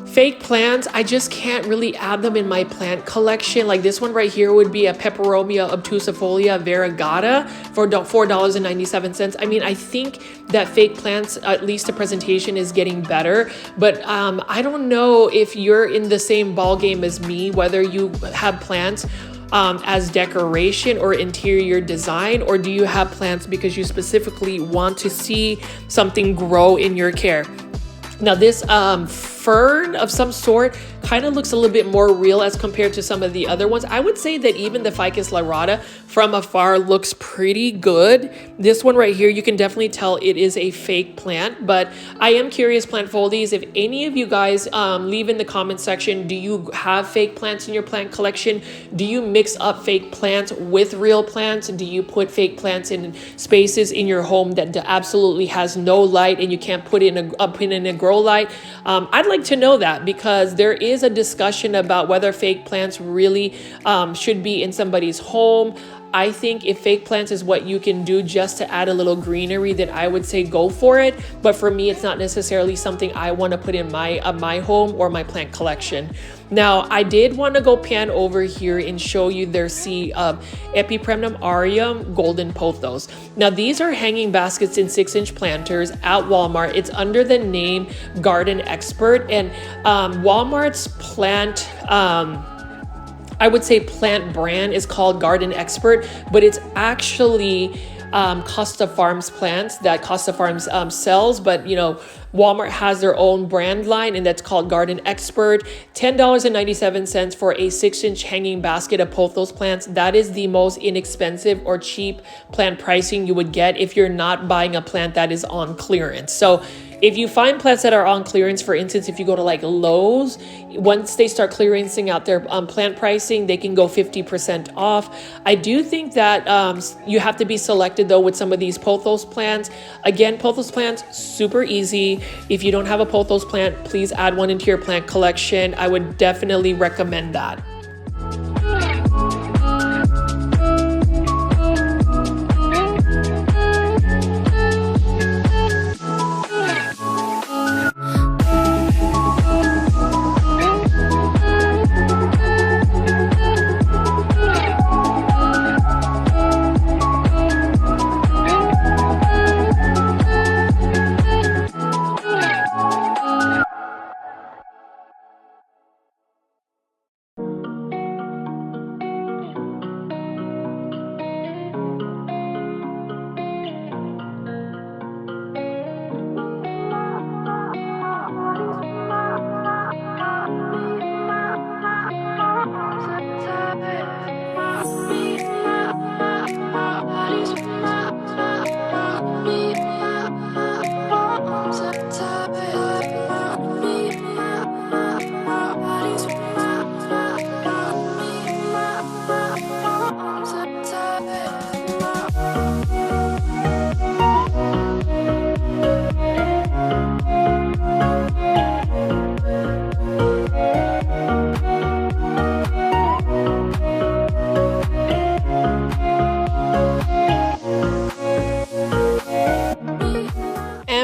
fake plants, I just can't really add them in my plant collection. Like this one right here would be a Peperomia obtusifolia variegata for $4.97. I mean, I think that fake plants, at least the presentation is getting better, but I don't know if you're in the same ball game as me, whether you have plants as decoration or interior design, or do you have plants because you specifically want to see something grow in your care? Now this fern of some sort kind of looks a little bit more real as compared to some of the other ones. I would say that even the Ficus lyrata from afar looks pretty good. This one right here, you can definitely tell it is a fake plant, but I am curious, plant foldies, if any of you guys leave in the comment section, do you have fake plants in your plant collection? Do you mix up fake plants with real plants? Do you put fake plants in spaces in your home that absolutely has no light and you can't put it in a grow light? I'd like to know that, because there is a discussion about whether fake plants really should be in somebody's home. I think if fake plants is what you can do just to add a little greenery, then I would say go for it. But for me, it's not necessarily something I want to put in my home or my plant collection. Now, I did want to go pan over here and show you their sea of Epipremnum aureum golden pothos. Now, these are hanging baskets in 6-inch planters at Walmart. It's under the name Garden Expert, and Walmart's plant I would say plant brand is called Garden Expert, but it's actually Costa Farms plants that Costa Farms sells, but you know, Walmart has their own brand line, and that's called Garden Expert. $10.97 for a 6-inch hanging basket of Pothos plants. That is the most inexpensive or cheap plant pricing you would get if you're not buying a plant that is on clearance. So if you find plants that are on clearance, for instance, if you go to like Lowe's, once they start clearancing out their plant pricing, they can go 50% off. I do think that you have to be selected though with some of these Pothos plants. Again, Pothos plants, super easy. If you don't have a Pothos plant, please add one into your plant collection. I would definitely recommend that.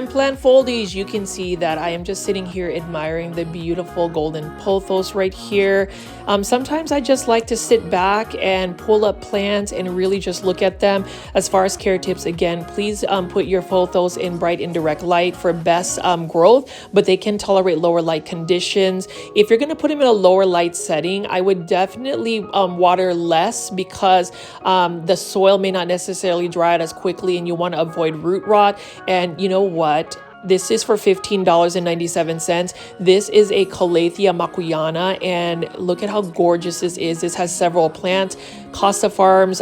Plant foldies, you can see that I am just sitting here admiring the beautiful golden pothos right here. Sometimes I just like to sit back and pull up plants and really just look at them. As far as care tips, again, please put your pothos in bright indirect light for best growth, but they can tolerate lower light conditions. If you're going to put them in a lower light setting, I would definitely water less because the soil may not necessarily dry out as quickly, and you want to avoid root rot. And you know what? This is for $15.97. This is a Calathea macuyana, and look at how gorgeous this is. This has several plants. Costa Farms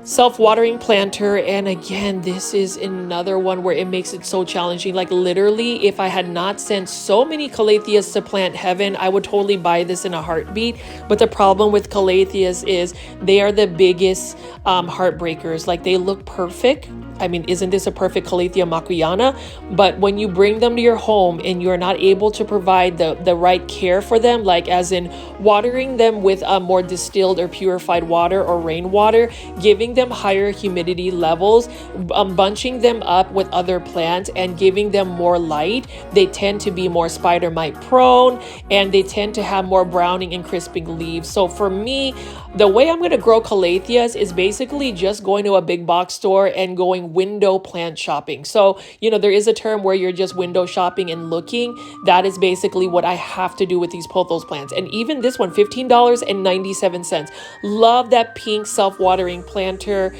self-watering planter, and again, this is another one where it makes it so challenging. Like literally, if I had not sent so many Calatheas to plant heaven, I would totally buy this in a heartbeat. But the problem with Calatheas is they are the biggest heartbreakers. Like they look perfect. I mean, isn't this a perfect Calathea macuyana? But when you bring them to your home and you're not able to provide the right care for them, like as in watering them with more distilled or purified water or rainwater, giving them higher humidity levels, bunching them up with other plants and giving them more light, they tend to be more spider mite prone, and they tend to have more browning and crisping leaves. So for me, the way I'm going to grow Calatheas is basically just going to a big box store and going window plant shopping. So, you know, there is a term where you're just window shopping and looking. That is basically what I have to do with these Pothos plants. And even this one, $15.97. Love that pink self-watering planter.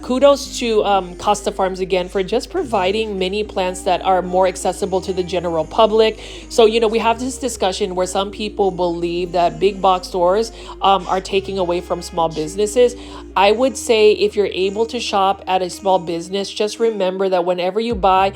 Kudos to Costa Farms again for just providing mini plants that are more accessible to the general public. So, you know, we have this discussion where some people believe that big box stores are taking away from small businesses. I would say if you're able to shop at a small business, just remember that whenever you buy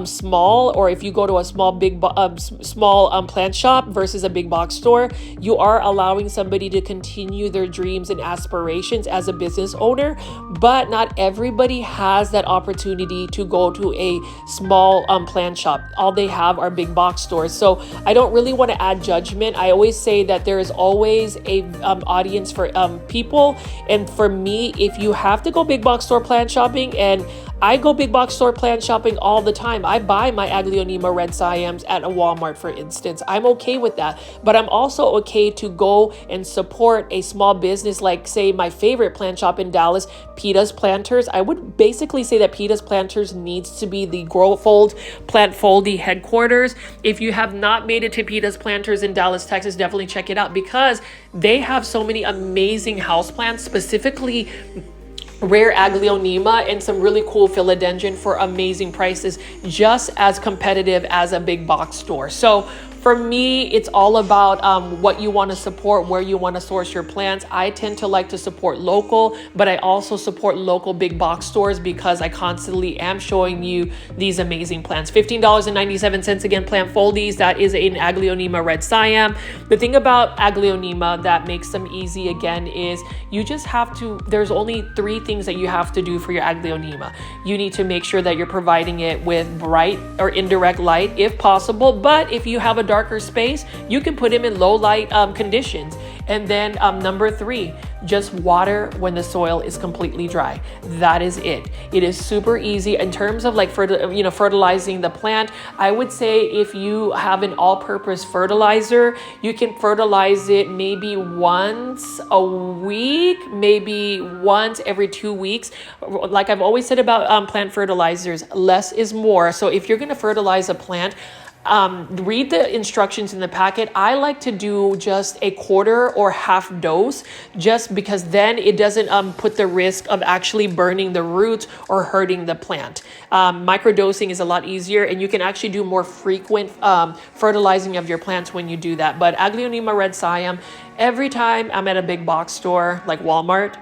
small, or if you go to a small plant shop versus a big box store, you are allowing somebody to continue their dreams and aspirations as a business owner. But not everybody has that opportunity to go to a small plant shop. All they have are big box stores. So I don't really want to add judgment. I always say that there is always a audience for people. And for me, if you have to go big box store plant shopping, and I go big box store plant shopping all the time. I buy my Aglaonema red siams at a Walmart, for instance. I'm okay with that. But I'm also okay to go and support a small business like, say, my favorite plant shop in Dallas, Peta's Planters. I would basically say that Peta's Planters needs to be the Growfold Plant Foldy headquarters. If you have not made it to Peta's Planters in Dallas, Texas, definitely check it out because they have so many amazing houseplants, specifically rare Aglaonema and some really cool philodendron for amazing prices, just as competitive as a big box store. So for me, it's all about what you want to support, where you want to source your plants. I tend to like to support local, but I also support local big box stores because I constantly am showing you these amazing plants. $15.97 again, plant foldies. That is an Aglaonema red Siam. The thing about Aglaonema that makes them easy again is you just have to, there's only 3 things that you have to do for your Aglaonema. You need to make sure that you're providing it with bright or indirect light if possible, but if you have a darker space, you can put him in low light conditions. And then number 3, just water when the soil is completely dry. That is it. It is super easy in terms of like fertilizing the plant. I would say if you have an all-purpose fertilizer, you can fertilize it maybe once a week, maybe once every 2 weeks. Like I've always said about plant fertilizers, less is more. So if you're going to fertilize a plant, read the instructions in the packet. I like to do just a quarter or half dose, just because then it doesn't put the risk of actually burning the roots or hurting the plant. Microdosing is a lot easier, and you can actually do more frequent fertilizing of your plants when you do that. But Aglaonema red Siam, every time I'm at a big box store like Walmart,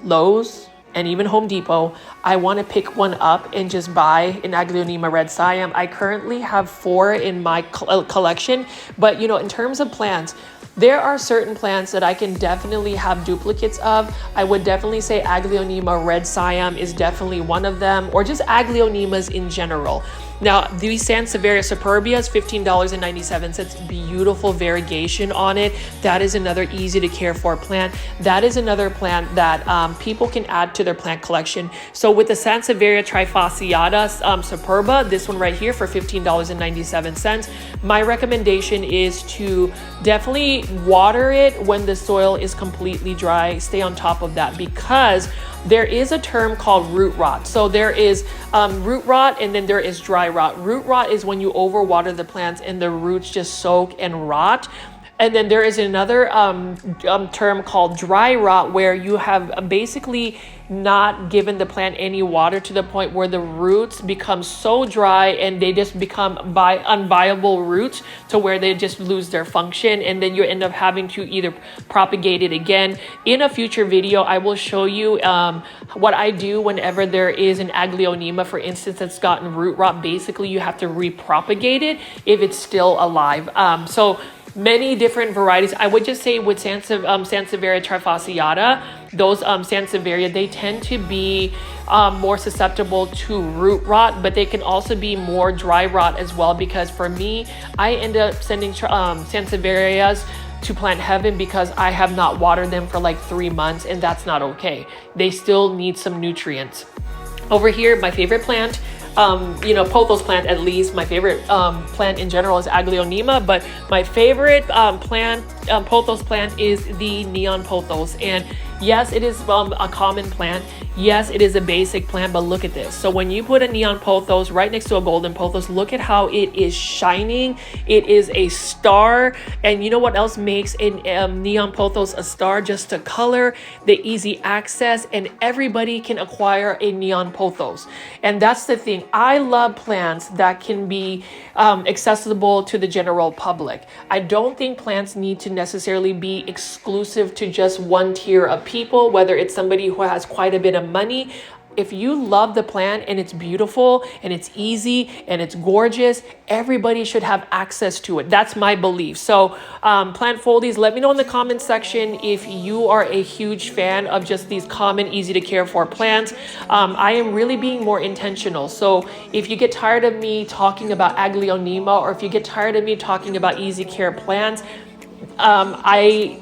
Lowe's, and even Home Depot, I want to pick one up and just buy an Aglaonema red Siam. I currently have 4 in my collection, but you know, in terms of plants, there are certain plants that I can definitely have duplicates of. I would definitely say Aglaonema red Siam is definitely one of them, or just Aglaonemas in general. Now, the Sansevieria superbia is $15.97. Beautiful variegation on it. That is another easy to care for plant. That is another plant that people can add to their plant collection. So with the Sansevieria trifasciata superba, this one right here for $15.97, my recommendation is to definitely water it when the soil is completely dry. Stay on top of that, because there is a term called root rot. So there is root rot, and then there is dry rot. Root rot is when you overwater the plants and the roots just soak and rot. And then there is another term called dry rot, where you have basically not given the plant any water to the point where the roots become so dry and they just become unviable roots, to where they just lose their function, and then you end up having to either propagate it again. In a future video, I will show you what I do whenever there is an Aglaonema, for instance, that's gotten root rot. Basically, you have to repropagate it if it's still alive. So many different varieties. I would just say with Sansevieria trifasciata, those Sansevieria, they tend to be more susceptible to root rot, but they can also be more dry rot as well, because for me, I end up sending Sansevierias to Plant Heaven because I have not watered them for like 3 months, and that's not okay. They still need some nutrients. Over here, my favorite plant, Pothos plant, at least my favorite plant in general is Aglaonema, but my favorite Pothos plant is the neon Pothos. And yes, it is a common plant. Yes, it is a basic plant, but look at this. So when you put a neon Pothos right next to a golden Pothos, look at how it is shining. It is a star. And you know what else makes a neon Pothos a star? Just the color, the easy access, and everybody can acquire a neon Pothos. And that's the thing. I love plants that can be accessible to the general public. I don't think plants need to necessarily be exclusive to just one tier of people, whether it's somebody who has quite a bit of money. If you love the plant and it's beautiful and it's easy and it's gorgeous, everybody should have access to it. That's my belief. So plant foldies, let me know in the comment section if you are a huge fan of just these common, easy to care for plants. I am really being more intentional. So if you get tired of me talking about Aglaonema, or if you get tired of me talking about easy care plants, I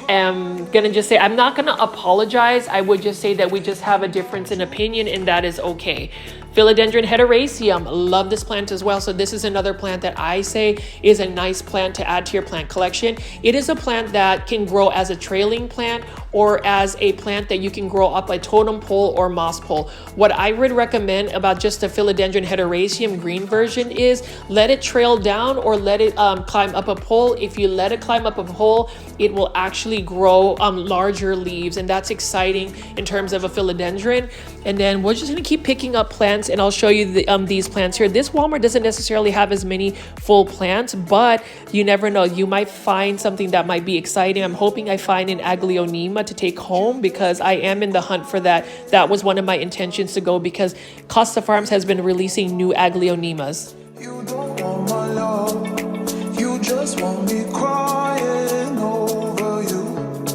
am gonna just say, I'm not gonna apologize. I would just say that we just have a difference in opinion, and that is okay. Philodendron heteroraceum, love this plant as well. So this is another plant that I say is a nice plant to add to your plant collection. It is a plant that can grow as a trailing plant or as a plant that you can grow up a totem pole or moss pole. What I would recommend about just the Philodendron heteroraceum green version is let it trail down or let it climb up a pole. If you let it climb up a pole, it will actually grow larger leaves, and that's exciting in terms of a philodendron. And then we're just gonna keep picking up plants, and I'll show you these plants here. This Walmart doesn't necessarily have as many full plants, but you never know. You might find something that might be exciting. I'm hoping I find an Aglaonema to take home because I am in the hunt for that. That was one of my intentions to go because Costa Farms has been releasing new Aglaonemas. You don't want my love, you just want me crying over you,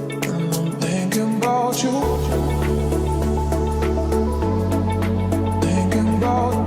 and I'm thinking about you, thinking about you.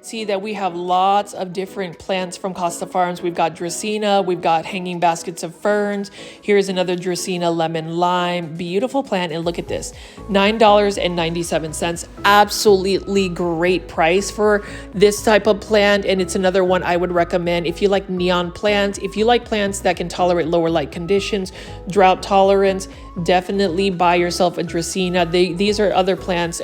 See that we have lots of different plants from Costa Farms. We've got Dracaena, we've got hanging baskets of ferns. Here's another Dracaena lemon lime, beautiful plant. And look at this, $9.97. Absolutely great price for this type of plant. And it's another one I would recommend if you like neon plants, if you like plants that can tolerate lower light conditions, drought tolerance, definitely buy yourself a Dracaena. These are other plants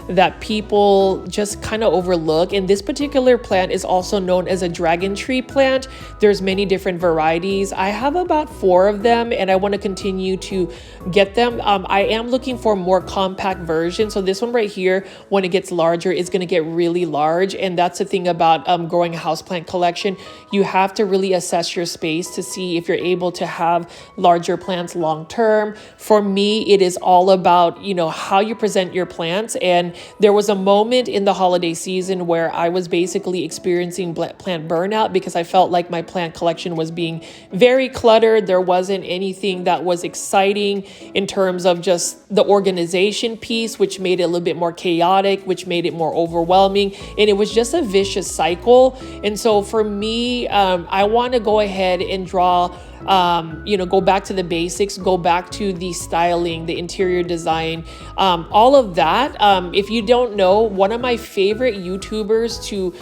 that people just kind of overlook. And this particular plant is also known as a dragon tree plant. There's many different varieties. I have about 4 of them and I want to continue to get them. I am looking for a more compact version. So this one right here, when it gets larger, is going to get really large. And that's the thing about growing a houseplant collection. You have to really assess your space to see if you're able to have larger plants long term. For me, it is all about, you know, how you present your plants. And there was a moment in the holiday season where I was basically experiencing plant burnout because I felt like my plant collection was being very cluttered. There wasn't anything that was exciting in terms of just the organization piece, which made it a little bit more chaotic, which made it more overwhelming. And it was just a vicious cycle. And so for me, I want to go ahead and draw go back to the basics, go back to the styling, the interior design, all of that. If you don't know, one of my favorite YouTubers to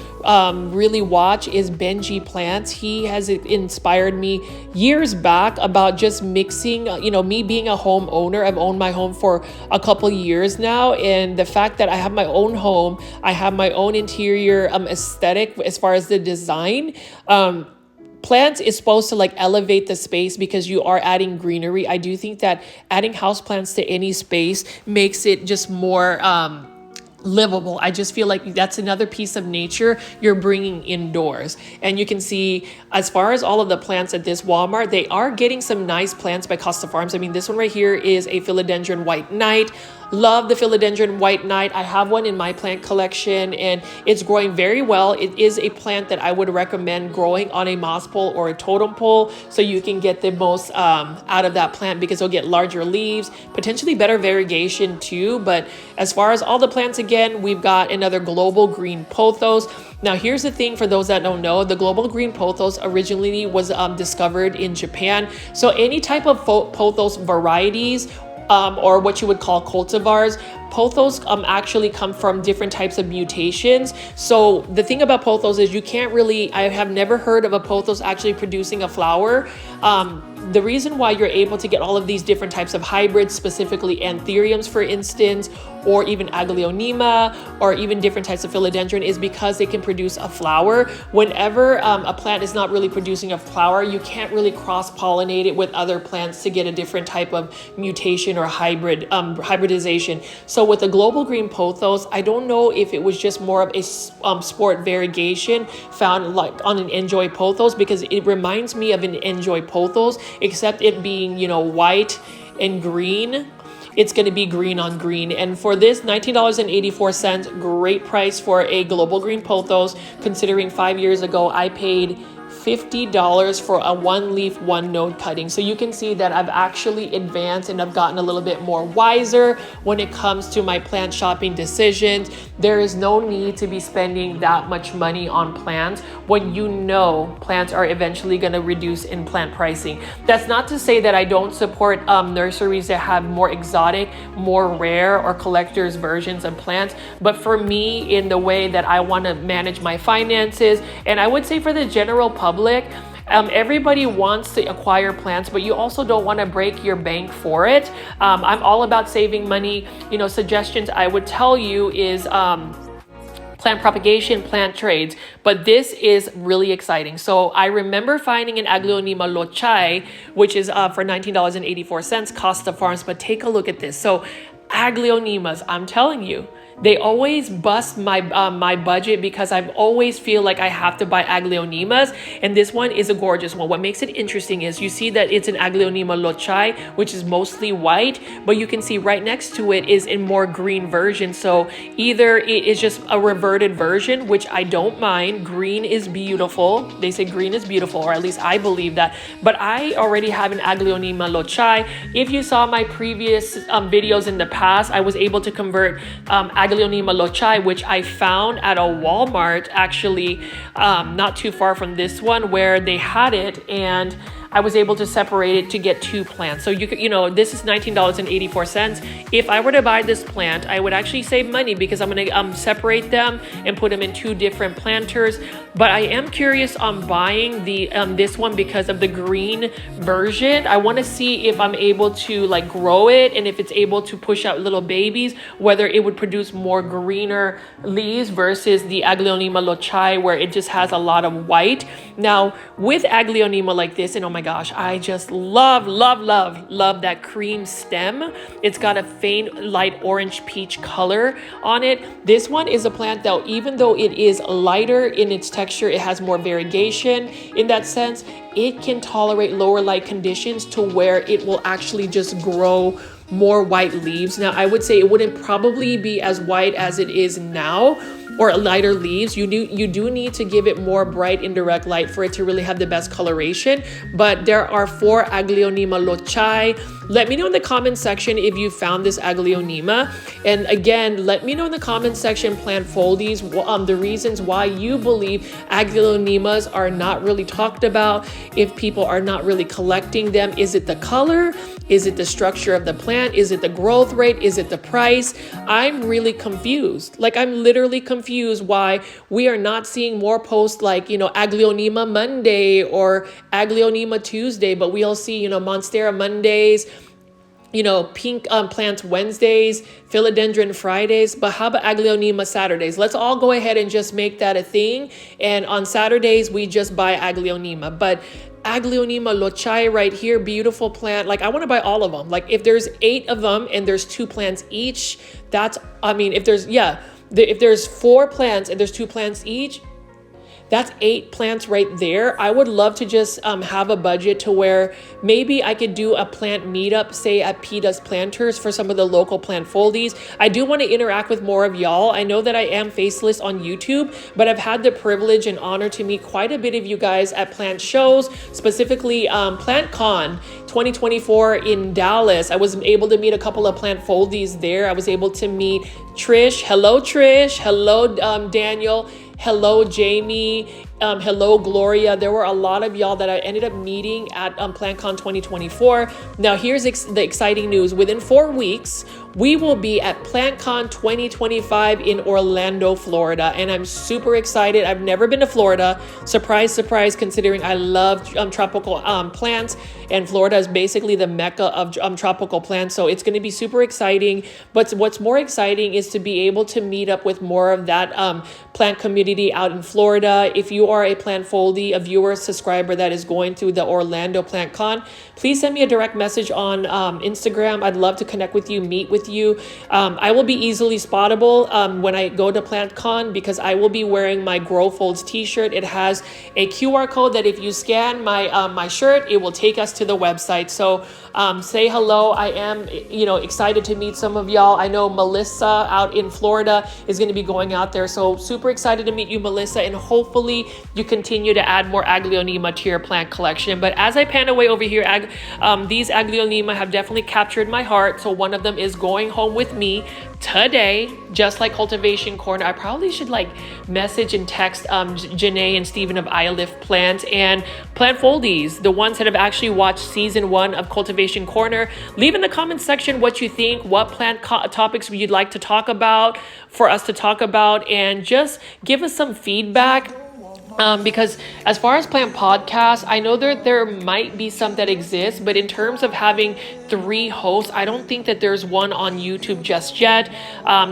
really watch is Benji Plants. He has inspired me years back about just mixing, me being a homeowner. I've owned my home for a couple years now. And the fact that I have my own home, I have my own interior aesthetic as far as the design. Plants is supposed to like elevate the space because you are adding greenery. I do think that adding houseplants to any space makes it just more livable. I just feel like that's another piece of nature you're bringing indoors. And you can see as far as all of the plants at this Walmart, they are getting some nice plants by Costa Farms. I mean, this one right here is a philodendron white knight. Love the philodendron white knight. I have one in my plant collection and it's growing very well. It is a plant that I would recommend growing on a moss pole or a totem pole so you can get the most out of that plant because it'll get larger leaves, potentially better variegation too. But as far as all the plants, again, we've got another global green pothos. Now, here's the thing for those that don't know, the global green pothos originally was discovered in Japan. So any type of pothos varieties or what you would call cultivars, pothos actually come from different types of mutations. So the thing about pothos is you can't really, I have never heard of a pothos actually producing a flower. the reason why you're able to get all of these different types of hybrids, specifically anthuriums, for instance, or even Aglaonema, or even different types of philodendron, is because they can produce a flower. Whenever a plant is not really producing a flower, you can't really cross-pollinate it with other plants to get a different type of mutation or hybridization. So with the global green pothos, I don't know if it was just more of a sport variegation found like on an enjoy pothos, because it reminds me of an enjoy pothos, except it being, you know, white and green. It's going to be green on green. And for this, $19.84, great price for a global green pothos, considering 5 years ago I paid $50 for a 1-leaf 1-node cutting. So you can see that I've actually advanced and I've gotten a little bit more wiser when it comes to my plant shopping decisions. There is no need to be spending that much money on plants when you know plants are eventually going to reduce in plant pricing. That's not to say that I don't support nurseries that have more exotic, more rare, or collector's versions of plants. But for me, in the way that I want to manage my finances, and I would say for the general public, everybody wants to acquire plants, but you also don't want to break your bank for it. I'm all about saving money. You know, suggestions I would tell you is plant propagation, plant trades, but this is really exciting. So I remember finding an Aglaonema Lochai, which is for $19.84, Costa Farms, but take a look at this. So Aglaonemas, I'm telling you, they always bust my my budget, because I always feel like I have to buy Aglaonemas, and this one is a gorgeous one. What makes it interesting is you see that it's an Aglaonema Lochai, which is mostly white, but you can see right next to it is a more green version. So either it is just a reverted version, which I don't mind. Green is beautiful. They say green is beautiful, or at least I believe that. But I already have an Aglaonema Lochai. If you saw my previous videos in the past, I was able to convert Aglaonema Lochai, which I found at a Walmart, actually not too far from this one, where they had it, and I was able to separate it to get 2 plants. So you know, this is $19.84. If I were to buy this plant, I would actually save money, because I'm going to separate them and put them in 2 different planters. But I am curious on buying the this one because of the green version. I want to see if I'm able to like grow it, and if it's able to push out little babies, whether it would produce more greener leaves versus the Aglaonema Lochai, where it just has a lot of white. Now with Aglaonema like this, and oh my gosh, I just love that cream stem. It's got a faint light orange peach color on it. This one is a plant that, even though it is lighter in its texture, it has more variegation in that sense. It can tolerate lower light conditions to where it will actually just grow more white leaves. Now I would say it wouldn't probably be as white as it is now, or lighter leaves. You do need to give it more bright indirect light for it to really have the best coloration. But there are 4 Aglaonema Lochai. Let me know in the comment section if you found this Aglaonema, and again, let me know in the comment section, plant foldies, the reasons why you believe Aglaonemas are not really talked about, if people are not really collecting them. Is it the color? Is it the structure of the plant? Is it the growth rate? Is it the price? I'm really confused. Like, I'm literally confused why we are not seeing more posts like, you know, Aglaonema Monday or Aglaonema Tuesday, but we'll see, you know, Monstera Mondays, you know, pink plants Wednesdays, philodendron Fridays. But how about Aglaonema Saturdays? Let's all go ahead and just make that a thing. And on Saturdays, we just buy Aglaonema. But Aglaonema Lochai right here, beautiful plant. Like, I want to buy all of them. Like, if there's 8 of them and there's 2 plants each, that's, I mean, if there's, yeah, if there's 4 plants and there's 2 plants each, that's 8 plants right there. I would love to just have a budget to where maybe I could do a plant meetup, say at PETA's Planters, for some of the local plant foldies. I do want to interact with more of y'all. I know that I am faceless on YouTube, but I've had the privilege and honor to meet quite a bit of you guys at plant shows, specifically PlantCon 2024 in Dallas. I was able to meet a couple of plant foldies there. I was able to meet Trish. Hello, Trish. Hello, Daniel. Hello, Jamie. hello Gloria. There were a lot of y'all that I ended up meeting at PlantCon 2024. Now here's the exciting news. Within 4 weeks, we will be at PlantCon 2025 in Orlando, Florida, and I'm super excited. I've never been to Florida. Surprise, surprise, considering I love tropical plants, and Florida is basically the mecca of tropical plants, so it's going to be super exciting. But what's more exciting is to be able to meet up with more of that plant community out in Florida. If you are a Plantfoldy, a viewer, subscriber that is going to the Orlando PlantCon, please send me a direct message on Instagram. I'd love to connect with you, meet with you. I will be easily spottable when I go to PlantCon because I will be wearing my Grow Folds t-shirt. It has a QR code that if you scan my shirt, it will take us to the website. So say hello. I am, excited to meet some of y'all. I know Melissa out in Florida is going to be going out there. So super excited to meet you, Melissa, and hopefully you continue to add more Aglaonema to your plant collection. But as I pan away over here, these Aglaonema have definitely captured my heart. So one of them is going home with me today, just like Cultivation Corner. I probably should message and text Janae and Steven of I Lift Plants and Plantfoldies, the ones that have actually watched season 1 of Cultivation Corner. Leave in the comments section what you think, what plant topics you'd like to talk about, for us to talk about, and just give us some feedback. Because as far as plant podcasts, I know there might be some that exist, but in terms of having 3 hosts, I don't think that there's one on YouTube just yet.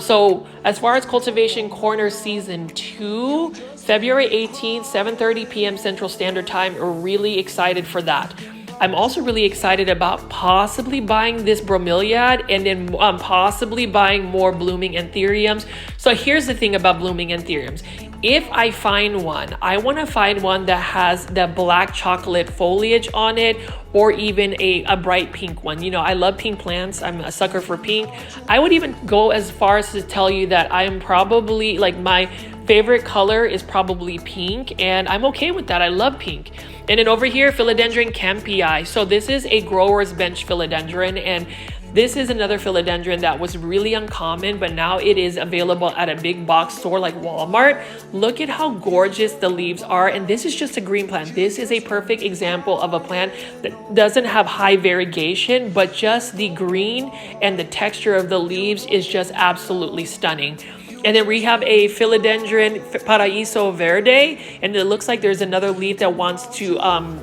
So as far as Cultivation Corner season 2, February 18th, 7:30 p.m. Central Standard Time, we're really excited for that. I'm also really excited about possibly buying this bromeliad and then possibly buying more blooming anthuriums. So here's the thing about blooming anthuriums. If I find one, I want to find one that has the black chocolate foliage on it, or even a bright pink one. I love pink plants. I'm a sucker for pink. I would even go as far as to tell you that I am probably, my favorite color is probably pink, and I'm okay with that. I love pink. And then over here, Philodendron Kempii. So this is a grower's bench philodendron, and this is another philodendron that was really uncommon, but now it is available at a big box store like Walmart. Look at how gorgeous the leaves are. And this is just a green plant. This is a perfect example of a plant that doesn't have high variegation, but just the green and the texture of the leaves is just absolutely stunning. And then we have a Philodendron Paraíso Verde, and it looks like there's another leaf that wants to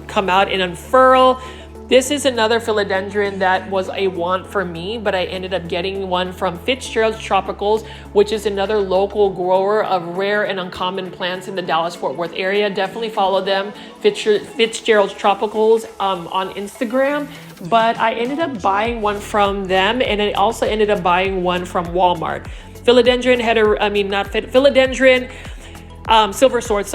come out and unfurl. This is another philodendron that was a want for me, but I ended up getting one from Fitzgerald's Tropicals, which is another local grower of rare and uncommon plants in the Dallas-Fort Worth area. Definitely follow them, Fitzgerald's Tropicals, on Instagram. But I ended up buying one from them, and I also ended up buying one from Walmart. Philodendron Silver Sword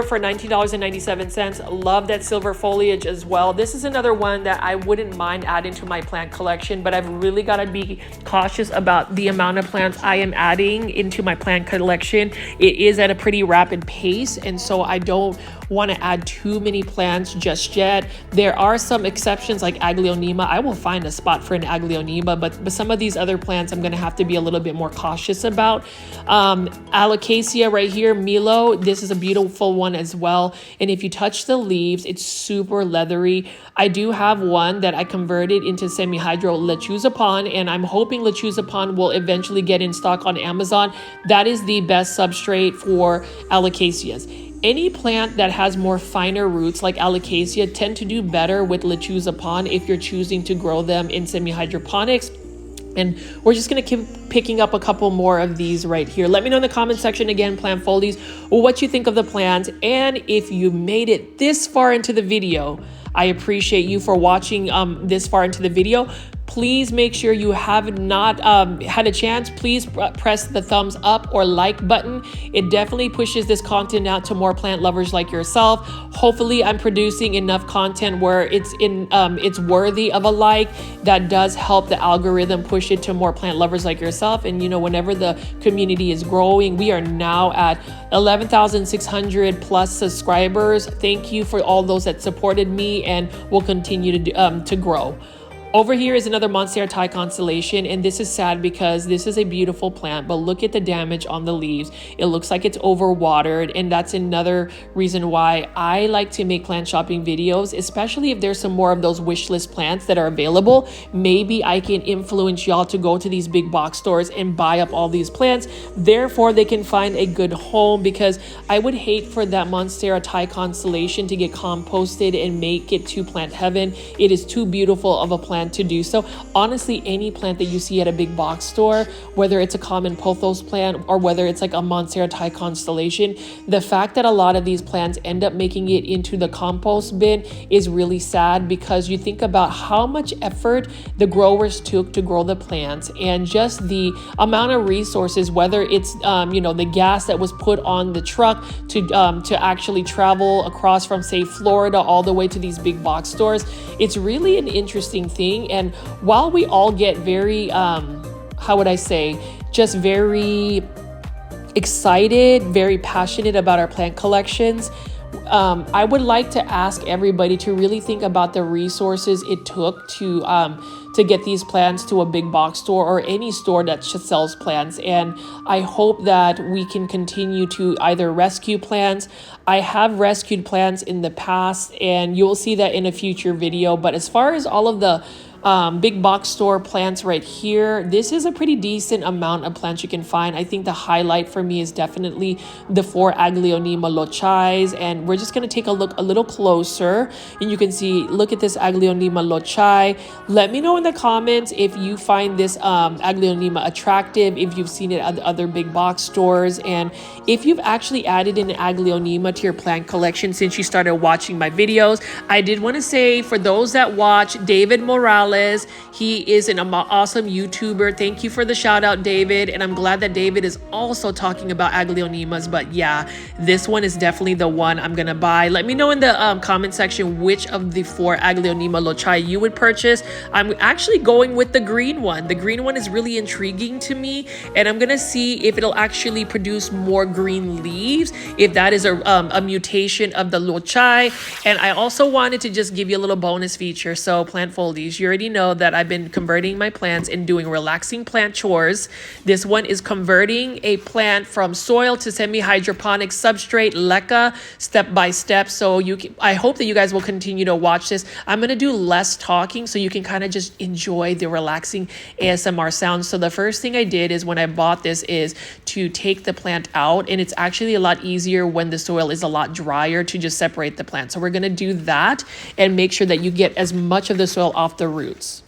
for $19.97. Love that silver foliage as well. This is another one that I wouldn't mind adding to my plant collection, but I've really got to be cautious about the amount of plants I am adding into my plant collection. It is at a pretty rapid pace, and so I don't want to add too many plants just yet. There are some exceptions like Aglaonema. I will find a spot for an Aglaonema, but some of these other plants I'm going to have to be a little bit more cautious about. Alocasia right here, Milo, this is a beautiful one as well. And if you touch the leaves, it's super leathery. I do have one that I converted into semi-hydro Lechuzapon, and I'm hoping Lechuzapon will eventually get in stock on Amazon. That is the best substrate for Alocasias. Any plant that has more finer roots like Alocasia tend to do better with Lechuzapon if you're choosing to grow them in semi-hydroponics. And we're just going to keep picking up a couple more of these right here. Let me know in the comment section again, Plantfoldies, what you think of the plants. And if you made it this far into the video, I appreciate you for watching this far into the video. Please make sure you have not had a chance. Please press the thumbs up or like button. It definitely pushes this content out to more plant lovers like yourself. Hopefully I'm producing enough content where it's worthy of a like. That does help the algorithm push it to more plant lovers like yourself. And whenever the community is growing, we are now at 11,600 plus subscribers. Thank you for all those that supported me, and will continue to grow. Over here is another Monstera Thai Constellation, and this is sad because this is a beautiful plant, but look at the damage on the leaves. It looks like it's overwatered, and that's another reason why I like to make plant shopping videos, especially if there's some more of those wish list plants that are available. Maybe I can influence y'all to go to these big box stores and buy up all these plants. Therefore, they can find a good home, because I would hate for that Monstera Thai Constellation to get composted and make it to plant heaven. It is too beautiful of a plant to do so. Honestly, any plant that you see at a big box store, whether it's a common pothos plant or whether it's like a Monstera Thai Constellation, the fact that a lot of these plants end up making it into the compost bin is really sad, because you think about how much effort the growers took to grow the plants, and just the amount of resources, whether it's the gas that was put on the truck to actually travel across from, say, Florida all the way to these big box stores. It's really an interesting thing. And while we all get very, how would I say, just very excited, very passionate about our plant collections, I would like to ask everybody to really think about the resources it took to get these plants to a big box store or any store that sells plants. And I hope that we can continue to either rescue plants. I have rescued plants in the past, and you'll see that in a future video. But as far as all of the big box store plants right here, this is a pretty decent amount of plants you can find. I think the highlight for me is definitely the 4 Aglaonema Lochais, and we're just going to take a look a little closer, and you can see, look at this Aglaonema Lochai. Let me know in the comments if you find this Aglaonema attractive, if you've seen it at other big box stores, and if you've actually added an Aglaonema to your plant collection since you started watching my videos. I did want to say, for those that watch, David Morales, he is an awesome YouTuber. Thank you for the shout out, David. And I'm glad that David is also talking about Aglaonemas. But yeah, this one is definitely the one I'm going to buy. Let me know in the comment section which of the 4 Aglaonema Lochai you would purchase. I'm actually going with the green one. The green one is really intriguing to me. And I'm going to see if it'll actually produce more green leaves, if that is a mutation of the Lochai. And I also wanted to just give you a little bonus feature. So plant foldies, you already know that I've been converting my plants and doing relaxing plant chores. This one is converting a plant from soil to semi-hydroponic substrate, LECA, step by step. So I hope that you guys will continue to watch this. I'm going to do less talking so you can kind of just enjoy the relaxing ASMR sounds. So the first thing I did is, when I bought this, is to take the plant out, and it's actually a lot easier when the soil is a lot drier to just separate the plant. So we're going to do that and make sure that you get as much of the soil off the roots.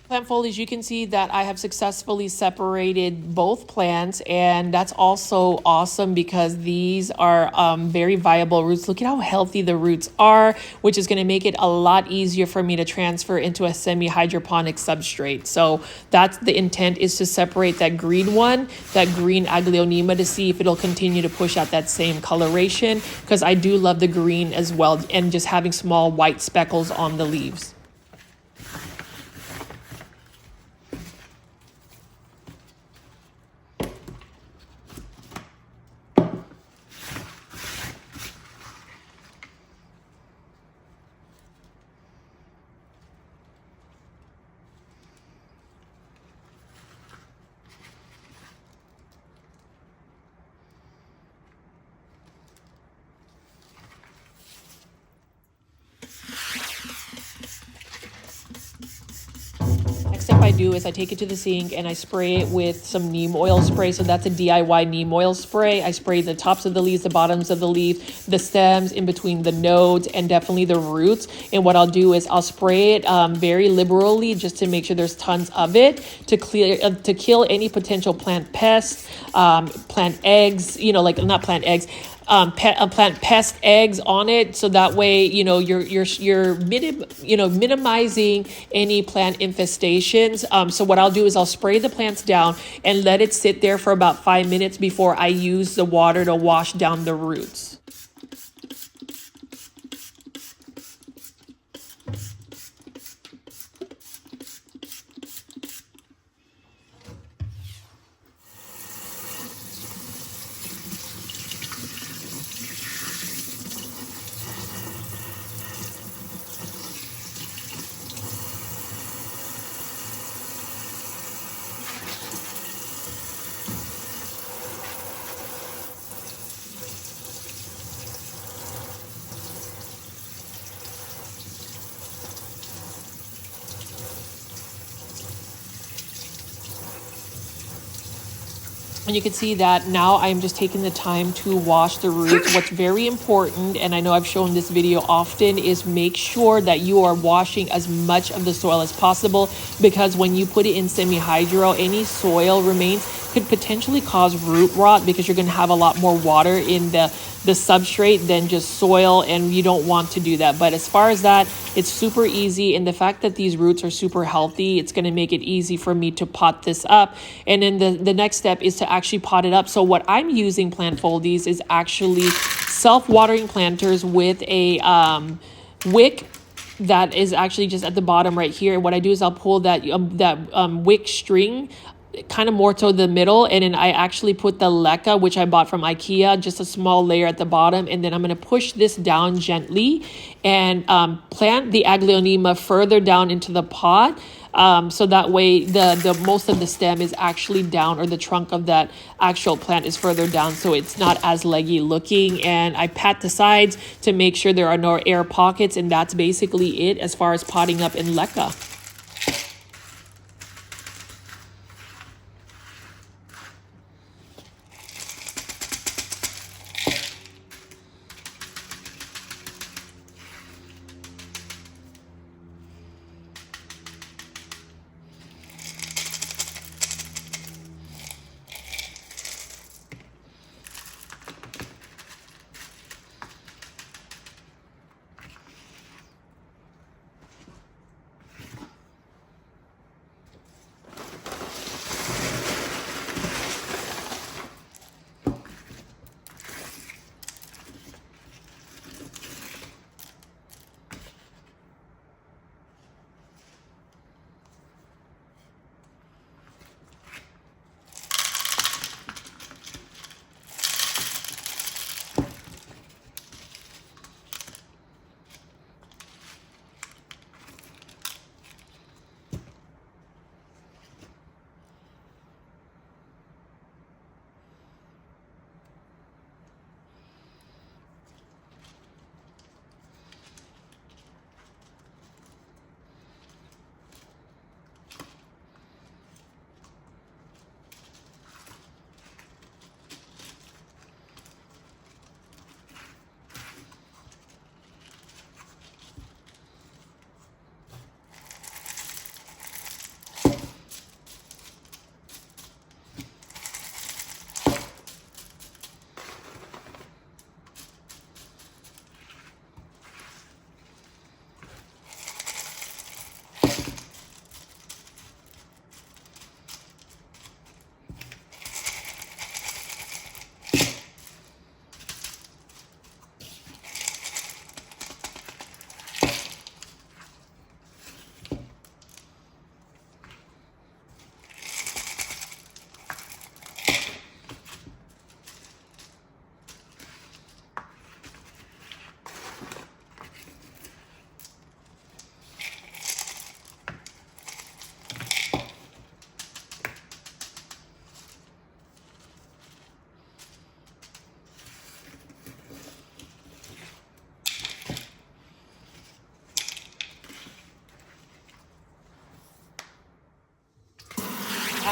Plant foliage, you can see that I have successfully separated both plants, and that's also awesome because these are very viable roots. Look at how healthy the roots are, which is going to make it a lot easier for me to transfer into a semi-hydroponic substrate. So that's the intent, is to separate that green one, that green Aglaonema, to see if it'll continue to push out that same coloration, because I do love the green as well, and just having small white speckles on the leaves. I do is I take it to the sink and I spray it with some neem oil spray. So that's a DIY neem oil spray. I spray the tops of the leaves, the bottoms of the leaf, the stems, in between the nodes, and definitely the roots. And what I'll do is I'll spray it very liberally just to make sure there's tons of it to kill any potential plant pests, plant eggs, you know, like not plant eggs, plant pest eggs on it, so that way you're minimizing any plant infestations. So what I'll do is I'll spray the plants down and let it sit there for about 5 minutes before I use the water to wash down the roots. And you can see that now I'm just taking the time to wash the roots. What's very important, and I know I've shown this video often, is make sure that you are washing as much of the soil as possible, because when you put it in semi-hydro, any soil remains could potentially cause root rot, because you're going to have a lot more water in the substrate than just soil, and you don't want to do that. But as far as that, it's super easy, and the fact that these roots are super healthy, it's going to make it easy for me to pot this up. And then the next step is to actually pot it up. So what I'm using, Plant Foldies, is actually self-watering planters with a wick that is actually just at the bottom right here. And what I do is I'll pull that wick string kind of more to the middle, and then I actually put the LECA, which I bought from IKEA, just a small layer at the bottom, and then I'm going to push this down gently and plant the Aglaonema further down into the pot, so that way the most of the stem is actually down, or the trunk of that actual plant is further down, so it's not as leggy looking. And I pat the sides to make sure there are no air pockets, and that's basically it as far as potting up in LECA.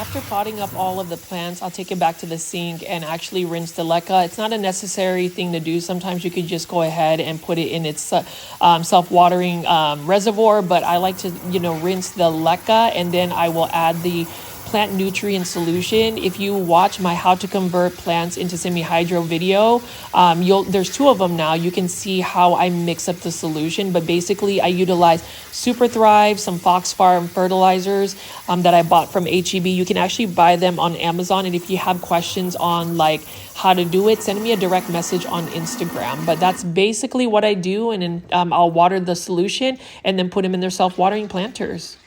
after potting up all of the plants, I'll take it back to the sink and actually rinse the LECA. It's not a necessary thing to do. Sometimes you could just go ahead and put it in its self-watering reservoir, but I like to, rinse the LECA, and then I will add the plant nutrient solution. If you watch my how to convert plants into semi-hydro video, there's 2 of them now. You can see how I mix up the solution, but basically I utilize Super Thrive, some Fox Farm fertilizers that I bought from HEB. You can actually buy them on Amazon, and if you have questions on like how to do it, send me a direct message on Instagram. But that's basically what I do, and then I'll water the solution and then put them in their self-watering planters.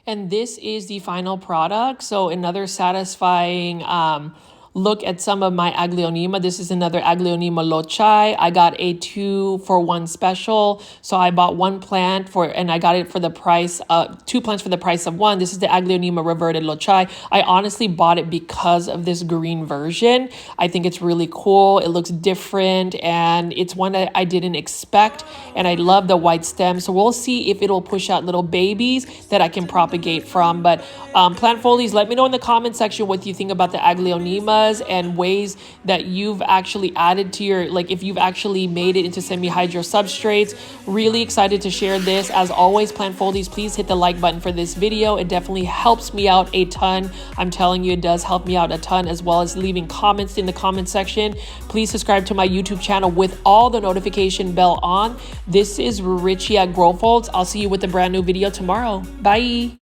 And this is the final product. So another satisfying look at some of my Aglaonema. This is another Aglaonema Lochai. I got a 2-for-1 special. So I bought 1 plant and I got it for the price of 2 plants for the price of 1. This is the Aglaonema Reverted Lochai. I honestly bought it because of this green version. I think it's really cool. It looks different, and it's one that I didn't expect. And I love the white stem. So we'll see if it'll push out little babies that I can propagate from. But plant folies, let me know in the comment section what you think about the Aglaonemas and ways that you've actually added to your, like if you've actually made it into semi-hydro substrates. Really excited to share this. As always, plant folies, please hit the like button for this video. It definitely helps me out a ton. I'm telling you, it does help me out a ton, as well as leaving comments in the comment section. Please subscribe to my YouTube channel with all the notification bell on. This is Richie at Grow Folds. I'll see you with a brand new video tomorrow. Bye.